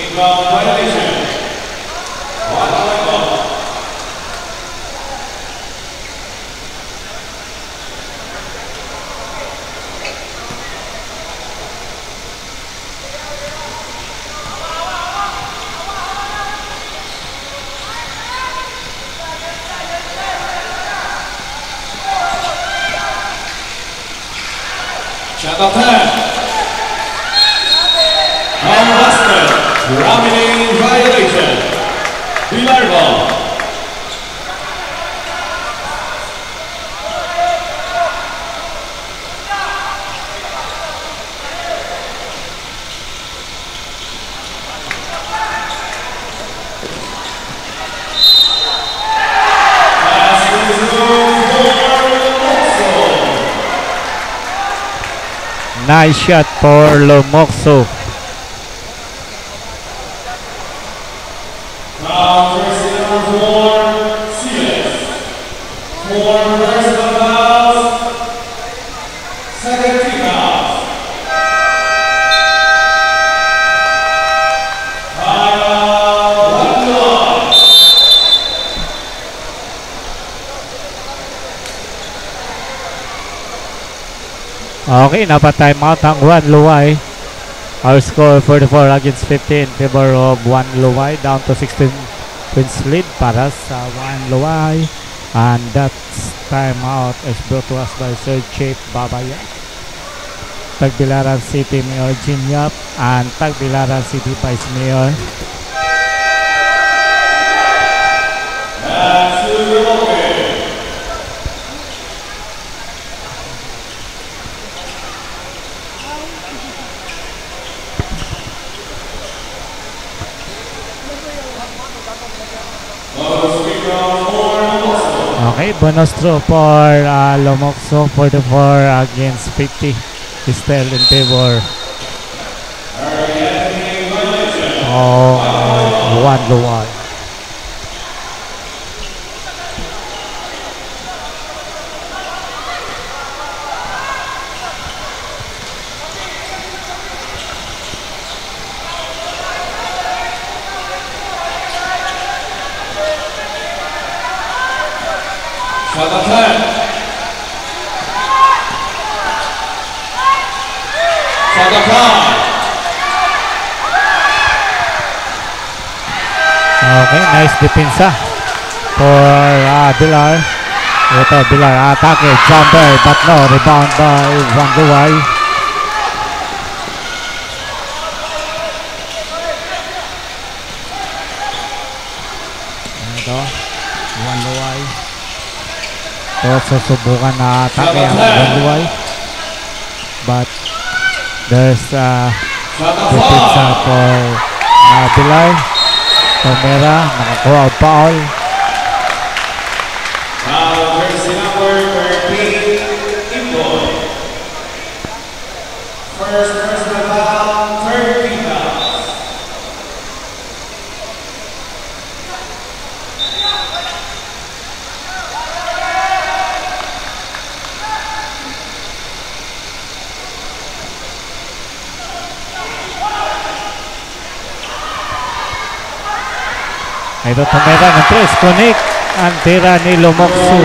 Inbound violation. 1-point ball. Shot attack. On basket. Traveling violation. Bilar ball. Pass resumed for Lomoxo. Nice shot for Lomoxo. Now jersey number 4, Siles. 4 personal fouls. Second team fouls. Timeout, 1-1. Okay, napa-timeout ang Juan Luway. Our score 44 against 50 in favor of Juan Luway, down to 16 points lead para sa Juan Luway. And that timeout is brought to us by Sir Chief Babaya, Tagbilaran City Mayor Jin Yap, and Tagbilaran City Vice Mayor. That's okay. Okay, bonus throw for Lomoxo, 44 against 50. Is still in favor. Oh, One Luwai. Shot of 10. Shot of 9. Okay, nice depensa for Bilar. Ito, Bilar atake, jumper, but no, rebound by One Luwai. Ito, One Luwai. Ito, susubukan na atake ang One Luwai. But there's depensa for Bilar. Tomera, nakakuha ang foul. Now, jersey number 13, Imboy. First personal foul, 13 fouls. Ito Tomera ng 3, connect ang tira ni Lumokso.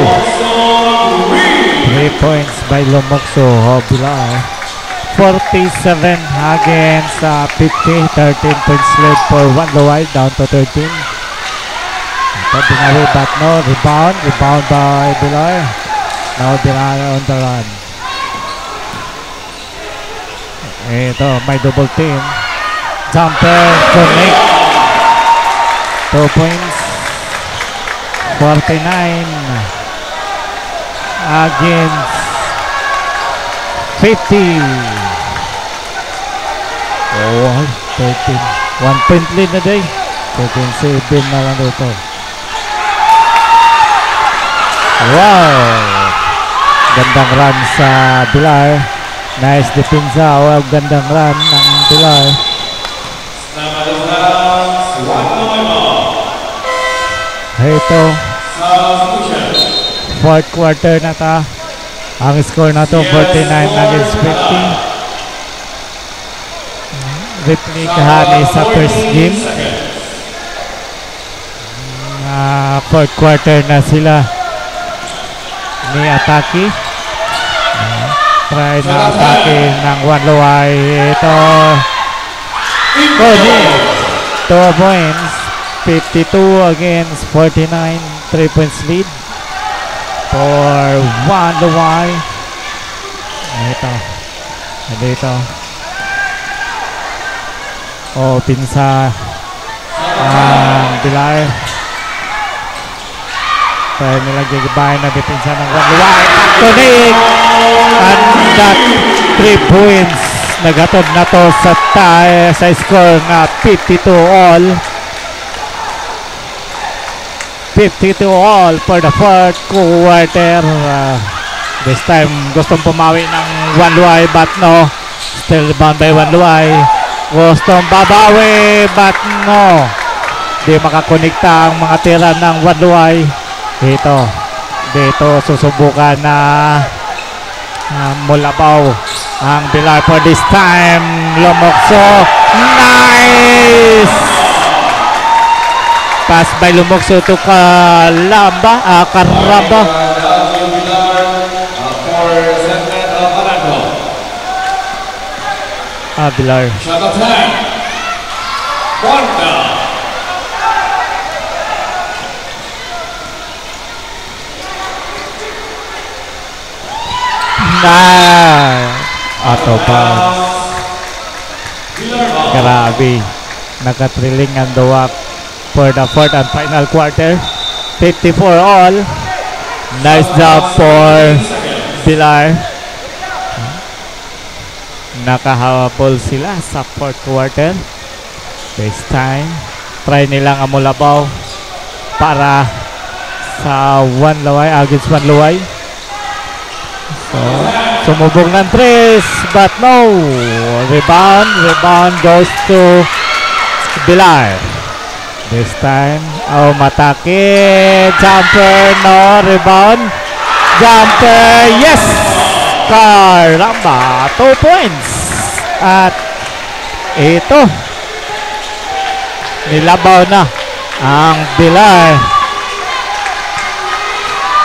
3 points by Lumokso. Bilar 47 against 50, 13 points lead for One Luwai, down to 13. Ito binawi but no, rebound by Bilar. Now Bilar on the run. Ito may double team, jumper, connect. 2 points, 49 against 50. Oh, 13. 1 point lead na day. 13-7 na lang dito. Wow! Gandang run sa Bilar. Nice depensa. Wow, gandang run ng Bilar. Ito, fourth quarter na ta. Ang score na to 49 against 50. Replikahan ni sa first game. Fourth quarter na sila ni Atake. Try na atake ng One Luwai. Ito, Cody, 2 points. 52 against 49, 3 points lead for One Luwai. Dito. Pinsa ang Bilar. Tayo nila gigibahin na depensa ng One Luwai. Connect! And that 3 points. Nagatod na to sa score na 52 all. 52 all for the fourth quarter. This time gustong pumawi ng One Luwai but no. Still rebound by One Luwai. Gustong babawi but no. Di makakonekta ang mga tira ng One Luwai. Dito susubukan na mulabaw ang Bilar for this time. Lumokso. Nice! Pass by Lumokso to Karaba. Bilar. Shot of 10. 1 down. Out of bounds. Grabe. Nakatriling ang duwak for the fourth and final quarter. 54 all. Nice job for Bilar. Nakahabol sila sa fourth quarter. This time, try nilang amulabaw para sa One Luwai against One Luwai. So, sumubog ng tres, but no. Rebound goes to Bilar. This time, matake. Jumper, no. Rebound. Jumper, yes! Caramba, 2 points. At ito, nilabaw na ang Pilar.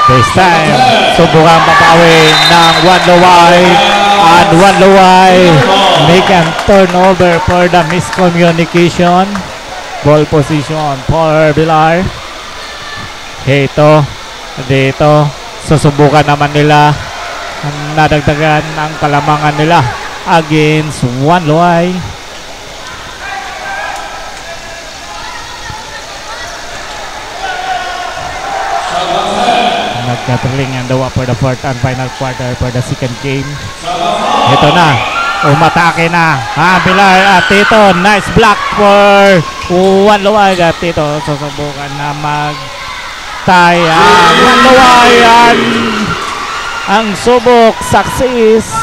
This time, subukan papawi ng Wanluway. And Wanluway make a turnover for the miscommunication. Ball position for Pilar. Ito, dito, susubukan naman nila nadagdagan ang kalamangan nila against Wanluway. Nagkatling ang dawa for the fourth and final quarter for the second game. Ito na, umatake na Pilar at ito, nice block for Wanluway at ito, susubukan na mag-tie Wanluway ang subok, success.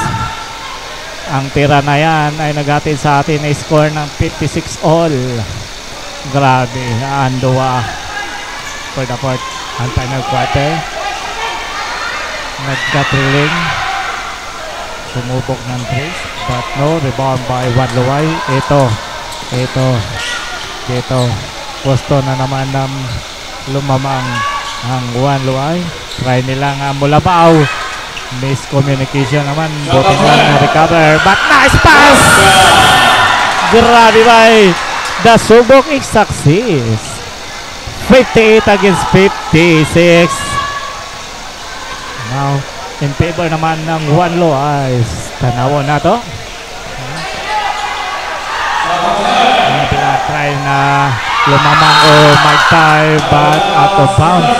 Ang tira na yan ay naghatid sa atin ay score ng 56 all. Grabe, ang dawa for the fourth and final quarter. Nagkatrilling, sumubok ng trace, but no, rebound by Wanluway. Ito, posto na naman ng lumamang ang Wanluway. Try nila nga mulabaw. Miscommunication naman, buti na lang recover, but nice pass! Grabe ba, the subok is success. 58 against 56. Now, in favor naman ng Wanluway. Tanawo na to. Try na lumamang o mag-tie, but out of bounds.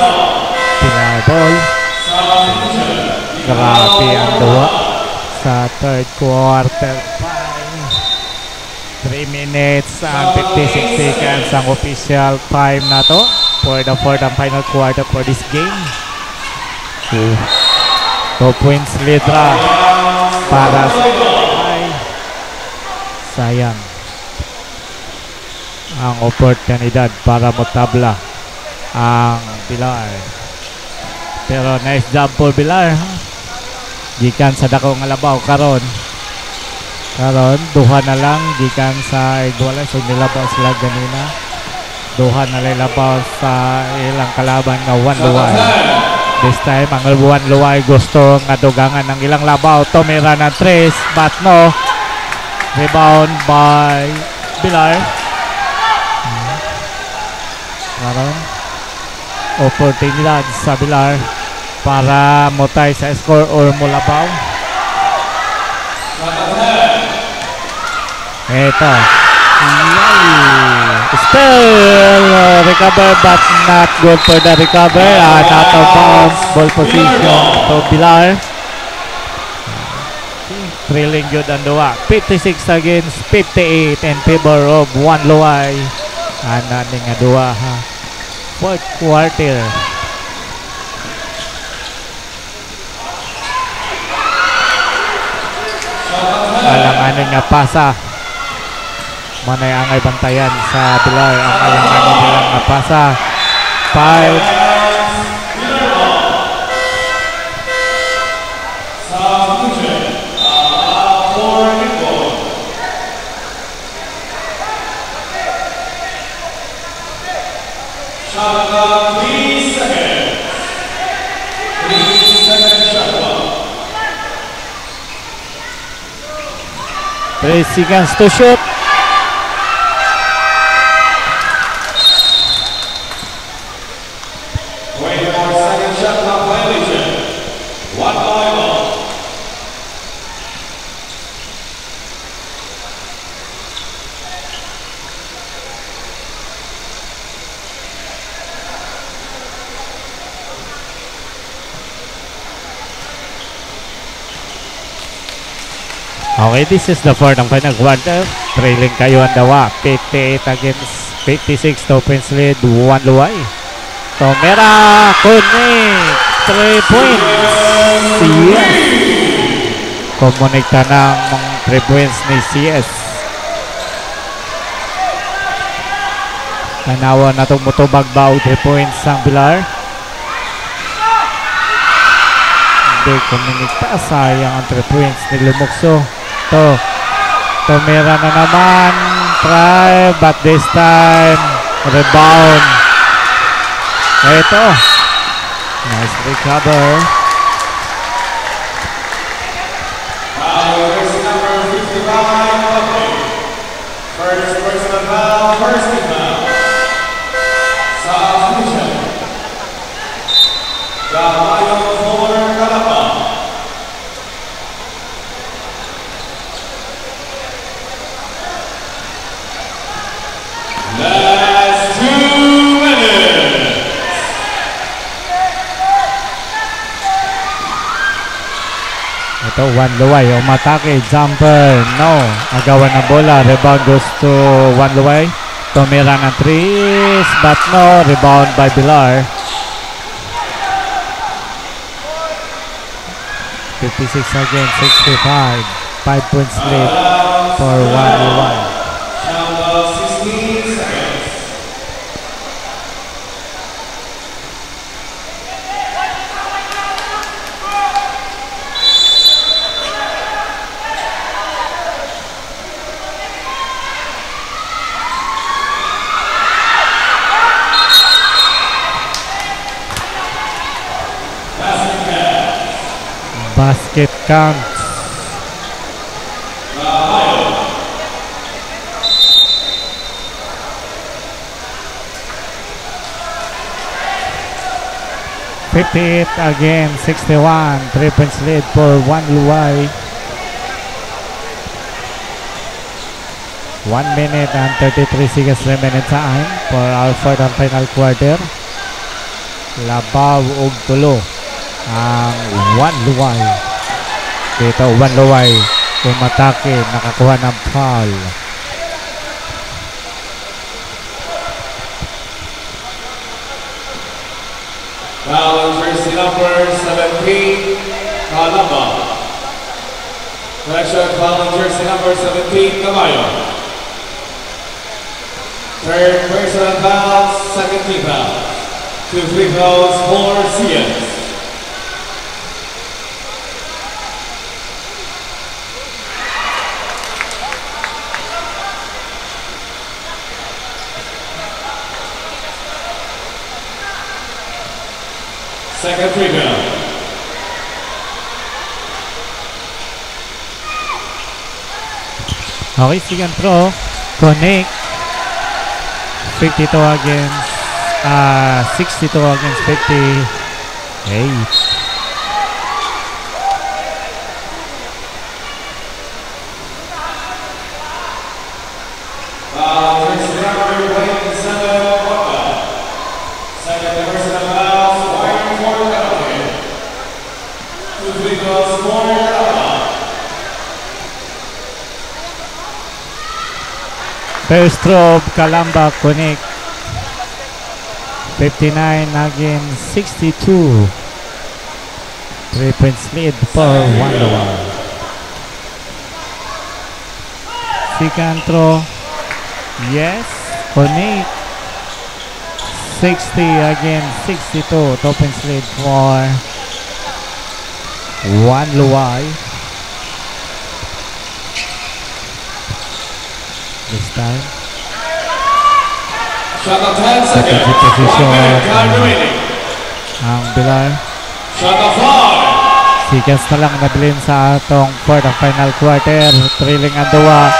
Pilar ball. Grabe ang duwa sa third quarter. 3 minutes and 56 seconds ang official time na to for the fourth and final quarter for this game. 2 points lead para sa sayang ang oportunidad para matabla ang Pilar. Pero nice job for Pilar. Gikan sa dakong alabaw karon duha na lang gikan sa igwala, so nilabaw sila ganina. Duha na lilabaw sa ilang kalaban nga Wanluway. This time ang Wanluway gusto nga dugangan ng ilang labaw. Tumira ng tres, but no. Rebound by Pilar. Karon oportunidad sa Pilar para motay sa score or mulabaw. Ito. Still recover, but not good for the recover. Out of bounds, ball position to Pilar. Thrilling good ang duwa. 56 against 58 in favor of Wanluway. Ananing nga duwa fourth quarter. Alanganin nga pasa. Manay angay bantayan sa Pilar. Ang alanganin nilang nga pasa. 5. Three seconds to shoot. Okay, this is the fourth and final quarter. Trailing kayo ang dawa. 58 against 56. 2 points lead. Wanluway. Tomera connect. 3 points. CS. Komunikta ng 3 points ni CS. Tanawa na itong mutubag ba 3 points sang Bilar. Hindi kuminikta. Sayang ang 3 points ni Lumukso. Tumira na naman. Try, but this time rebound. Ito. Nice recover. Jersey number 55, first personal foul, first team foul. Substitution. Caballo for Calamba. Last 2 minutes. Ito, Juan Luway. Umatake. Jumper. No. Agawan na bola. Rebound goes to Juan Luway. Tumira ng 3s. But no. Rebound by Bilar. 56 against 65. 5 points lead for Juan Luway. Count of 16 seconds. Basket counts. $58 again, 61. 3 points lead for Juan Luway. 1 minute and 33 seconds remaining time for our fourth and final quarter. Labaw og tulo ang Juan Luway. Dito Juan Luway umatake, nakakuha ng foul. Foul on jersey number 17, Calamba. Correction, foul on jersey number 17, Caballo. Third personal foul, second team foul. 2 free fouls for CS. Second free foul. Okay, second throw. Connect. 52 against 62 against 58. Foul, jersey number 27, Waka. Second personal foul, Wire for Calamba. 2 free fouls for Calamba. First throw of Calamba connect. 59 against 62. 3 points lead for Juan Luway. Second throw. Yes. Connect. 60 against 62. 2 points lead for Juan Luway. This time. Shot of 10 seconds. Second position 1 minute, time remaining. Ang Bilar. Shot of 5. Seconds na lang nabilin sa atong fourth and final quarter. Trailing ang duwa.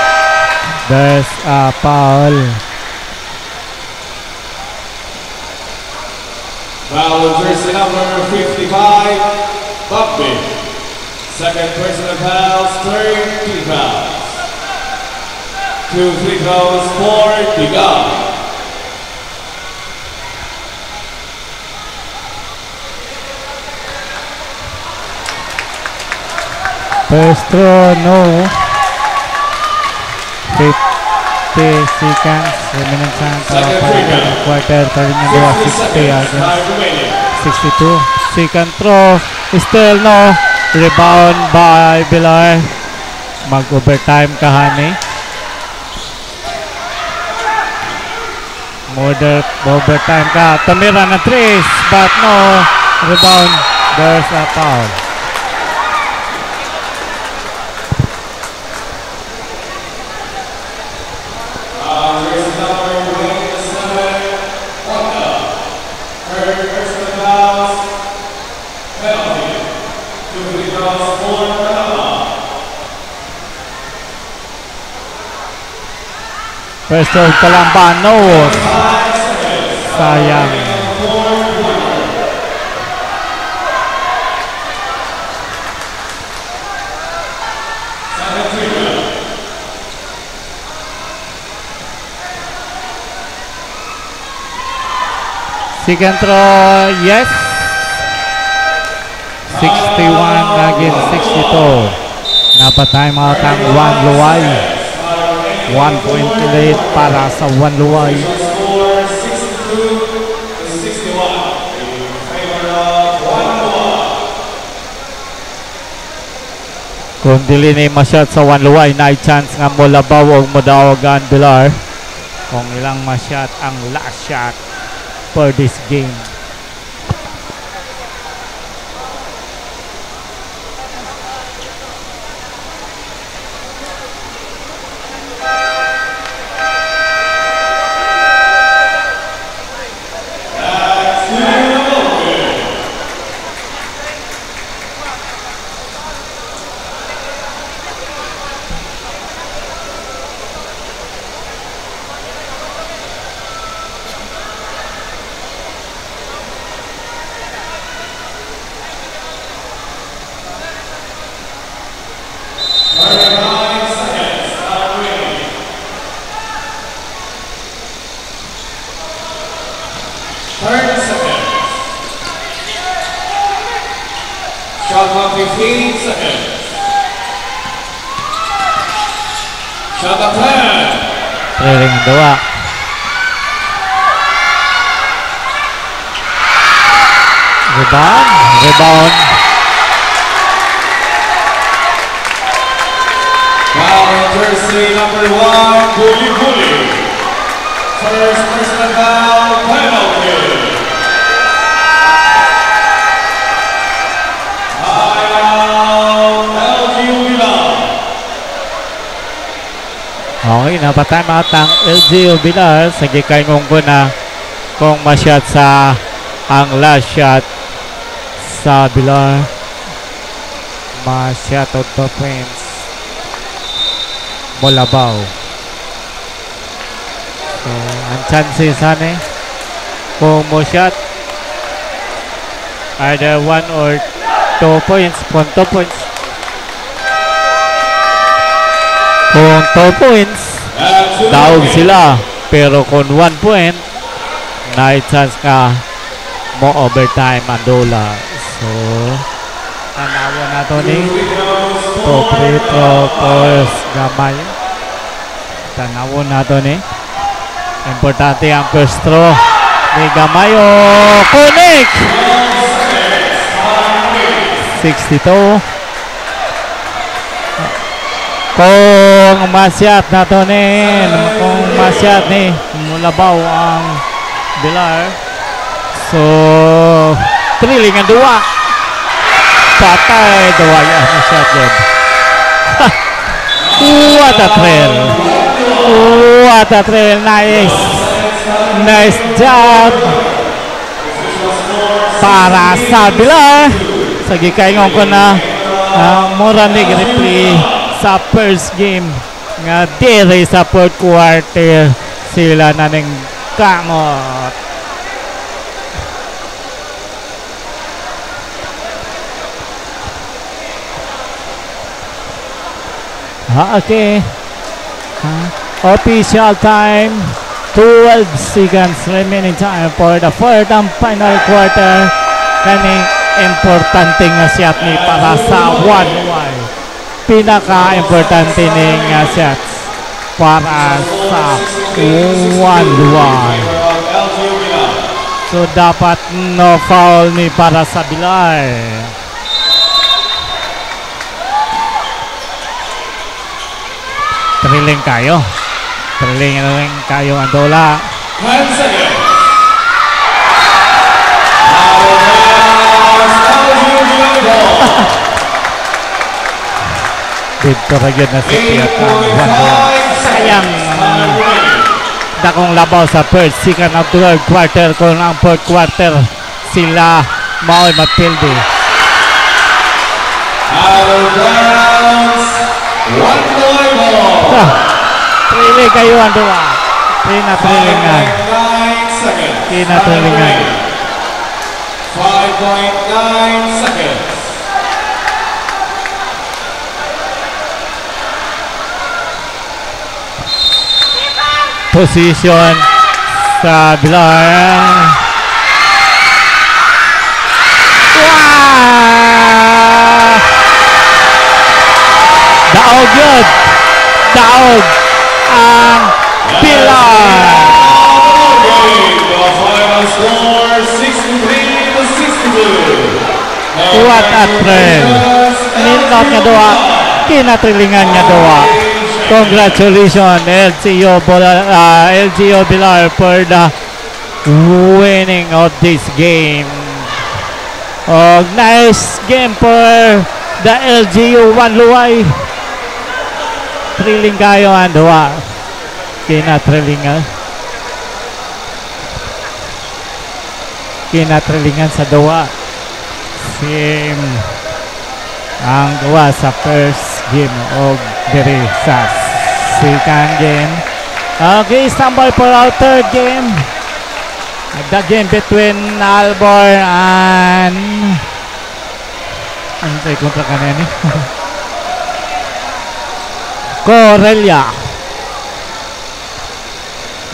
There's a foul. Foul on jersey number 55, Bobby. Second personal fouls, third team fouls. 2 free throws for Tiga. First throw, no. 50 seconds remaining time para final quarter. Turning ang duwa 60 against Time remaining. 62. Second throw, still no. Rebound by Bilar. Mag-overtime kahani. Overtime ka. Tumira na threes, but no rebound. There's a foul. First serve pa lang ba? No. Sayang. Second throw, yes. 61 against 62. Napa-time out ang Juan Luay. 1 point lead para sa Juan Luay. Kung dili ni masyat sa Juan Luay, na chance nga mo labaw o madawagan Bilar. Kung ilang masyat ang last shot for this game. Shot clock 15 seconds. Shot clock 10. Trailing ang dawa. Rebound. Foul on jersey number 1, Guli. First personal foul, penalty. Okay, napatime out ang LGU Bilar. Sige kay ko na kung masyat sa ang last shot sa Bilar. Masyat of the points. Molabaw. So, ang chances kung masyat either 1 or 2 points, 2 points. Kung 2 points, daog sila. Pero kung 1 point, na chance ka mo overtime ang dola. So, tanawan na ito ni free throw force gamay. Tanawan na ito ni. Importante ang first throw ni Gamayo. Connect! 62. Kung masyat na ito ni mulabaw ang Bilar. So, thrilling ang duwa. Patay duwa yan. Masyat yun. What a thrill. What a thrill. Nice job para sa Bilar. Sige kaingon ko na mura ni replay sa first game nga dire sa fourth quarter sila na ning kamot. Okay. Official time. 12 seconds remaining time for the fourth and final quarter. Kaning importante nga shot ni para sa 1-1. Pinaka-importante ning shots para sa 1-1. So dapat no foul ni para sa Bilar. Thrilling kayo ang dola. And second. Out of bounds, LGU Unicorn. Dito ra gyud na sa 8.5 sayang time remaining. dakong labaw sa first, second at third quarter. Kung ang fourth quarter sila mao'y mapildi. Out of bounds, 1 point ball. Trili kayo ang duwa. Trinatrilingan. 5.9 seconds. Trinatrilingan. 5.9 seconds. Position sa Bilar. Wow! Daog yun. Daog ang Bilar. The final score 63-62. Kuwat at Tren. Nindot nga doa. Kinatrilingan nga doa. Congratulations LGU Bilar for the winning of this game. Oh, nice game for the LGU Wanluay. Thrilling kayo ang doa. Kinatrilingan. Kinatrilingan sa doa. Same ang gawa sa first game of diri sa second game. Okay, standby for our third game. The game between Albor and ano tayo kontra kanina ni? Corellia.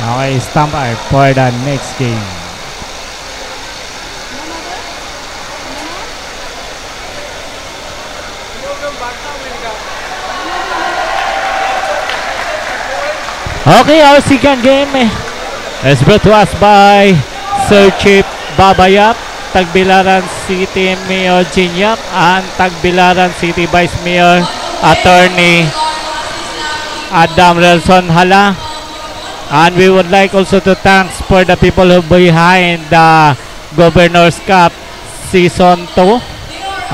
Okay, standby for the next game. Okay, our second game is brought to us by Sir Chief Babayap, Tagbilaran City Mayor Jinyap, and Tagbilaran City Vice Mayor Attorney Adam Relson Hala. And we would like also to thanks for the people who behind the Governor's Cup Season 2.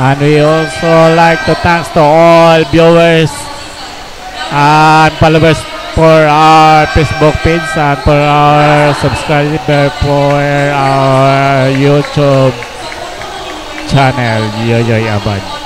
And we also like to thanks to all viewers and followers for our Facebook page and for our subscriber for our YouTube channel, Yoyoy Abad.